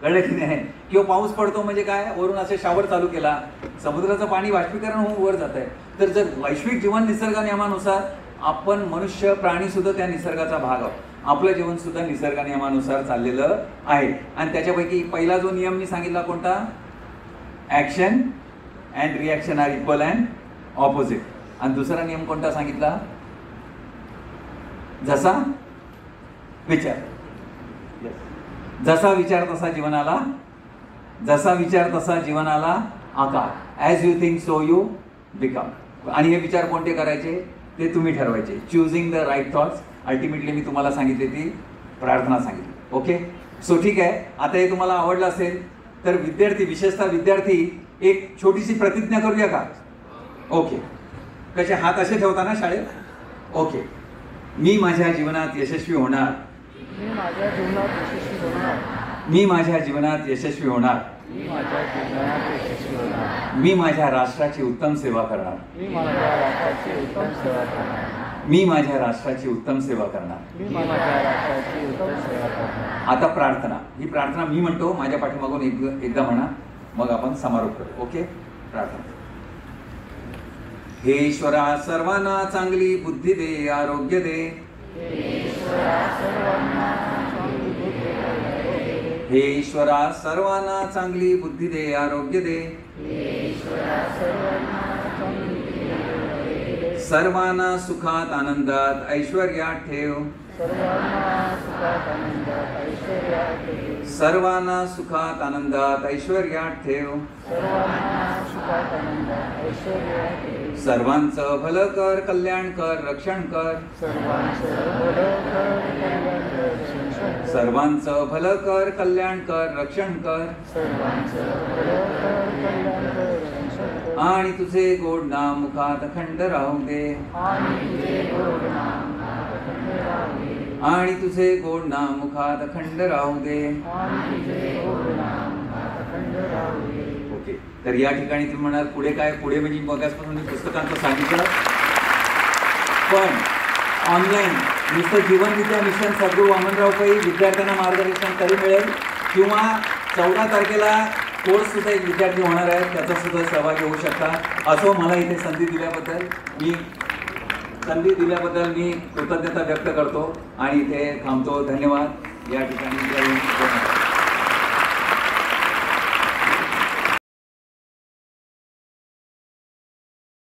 कळलं की नाही? किंवा पाऊस पडतो म्हणजे काय, वरून असे शावर चालू केला, समुद्राचं पाणी बाष्पीकरण होऊन वर जात आहे. तर जर वैश्विक जीवन निसर्ग नियमानुसार, आपण मनुष्य प्राणी सुद्धा त्या निसर्गाचा भाग आहोत. आपलं जीवन सुद्धा निसर्ग नियमानुसार चाललेलं आहे. आणि त्याच्यापैकी पहिला जो नियम मी सांगितला कोणता? Action and reaction are equal and opposite. आणि दुसरा नियम कोणता सांगितला? जसा विचार. जसा विचार तसा जीवनाला, जसा विचार तसा जीवनाला आकार. As you think so you become. आणि हे विचार कोणते करायचे ते तुम्ही ठरवायचे. Choosing the right thoughts. Ultimately मी तुम्हाला सांगितली ती प्रार्थना सांगितली. ओके, सो ठीक आहे. आता हे तुम्हाला आवडलं असेल तर विद्यार्थी, विशेषतः विद्यार्थी, एक छोटीशी प्रतिज्ञा करूया का? ओके, कसे हात असे ठेवता ना शाळेत? ओके. मी माझ्या जीवनात यशस्वी होणार. मी माझ्या जीवनात यशस्वी होणार. मी माझ्या राष्ट्राची उत्तम सेवा करणार. मी माझ्या राष्ट्राची उत्तम सेवा करणार. आता प्रार्थना. ही प्रार्थना मी म्हणतो, माझ्या पाठीमागून एकदा म्हणा, मग आपण समारोप करू. ओके, प्रार्थना. हे ईश्वरा, सर्वांना चांगली बुद्धी दे, आरोग्य दे. हे ईश्वरा, सर्वांना चांगली बुद्धी दे, आरोग्य दे. सर्वांना सुखात आनंदात ऐश्वर्यात ठेव. सर्वांना सुखात आनंदात ऐश्वर्यात ठेव. सर्वांचं भलं कर, कल्याण कर, रक्षण कर. सर्वांचं भलं कर, कल्याण कर, रक्षण कर. आणि तुझे गोड नाम मुखात अखंड राहू दे. आणि तुझे गोड नाम मुखात अखंड राहू दे. ओके, तर या ठिकाणी तुम्ही म्हणाल पुढे काय? पुढे म्हणजे मगासपासून मी पुस्तकांचं सांगितलं, पण ऑनलाईन नुसतं जीवनविद्या मिशन सद्गुरू वामनराव पै विद्यार्थ्यांना मार्गदर्शन कधी मिळेल, किंवा 14 तारखेला कोर्स सुद्धा एक विद्यार्थी होणार आहे, त्याचा सुद्धा सहभागी होऊ शकता. असो, मला इथे संधी दिल्याबद्दल मी कृतज्ञता व्यक्त करतो आणि इथे थांबतो. धन्यवाद. या ठिकाणी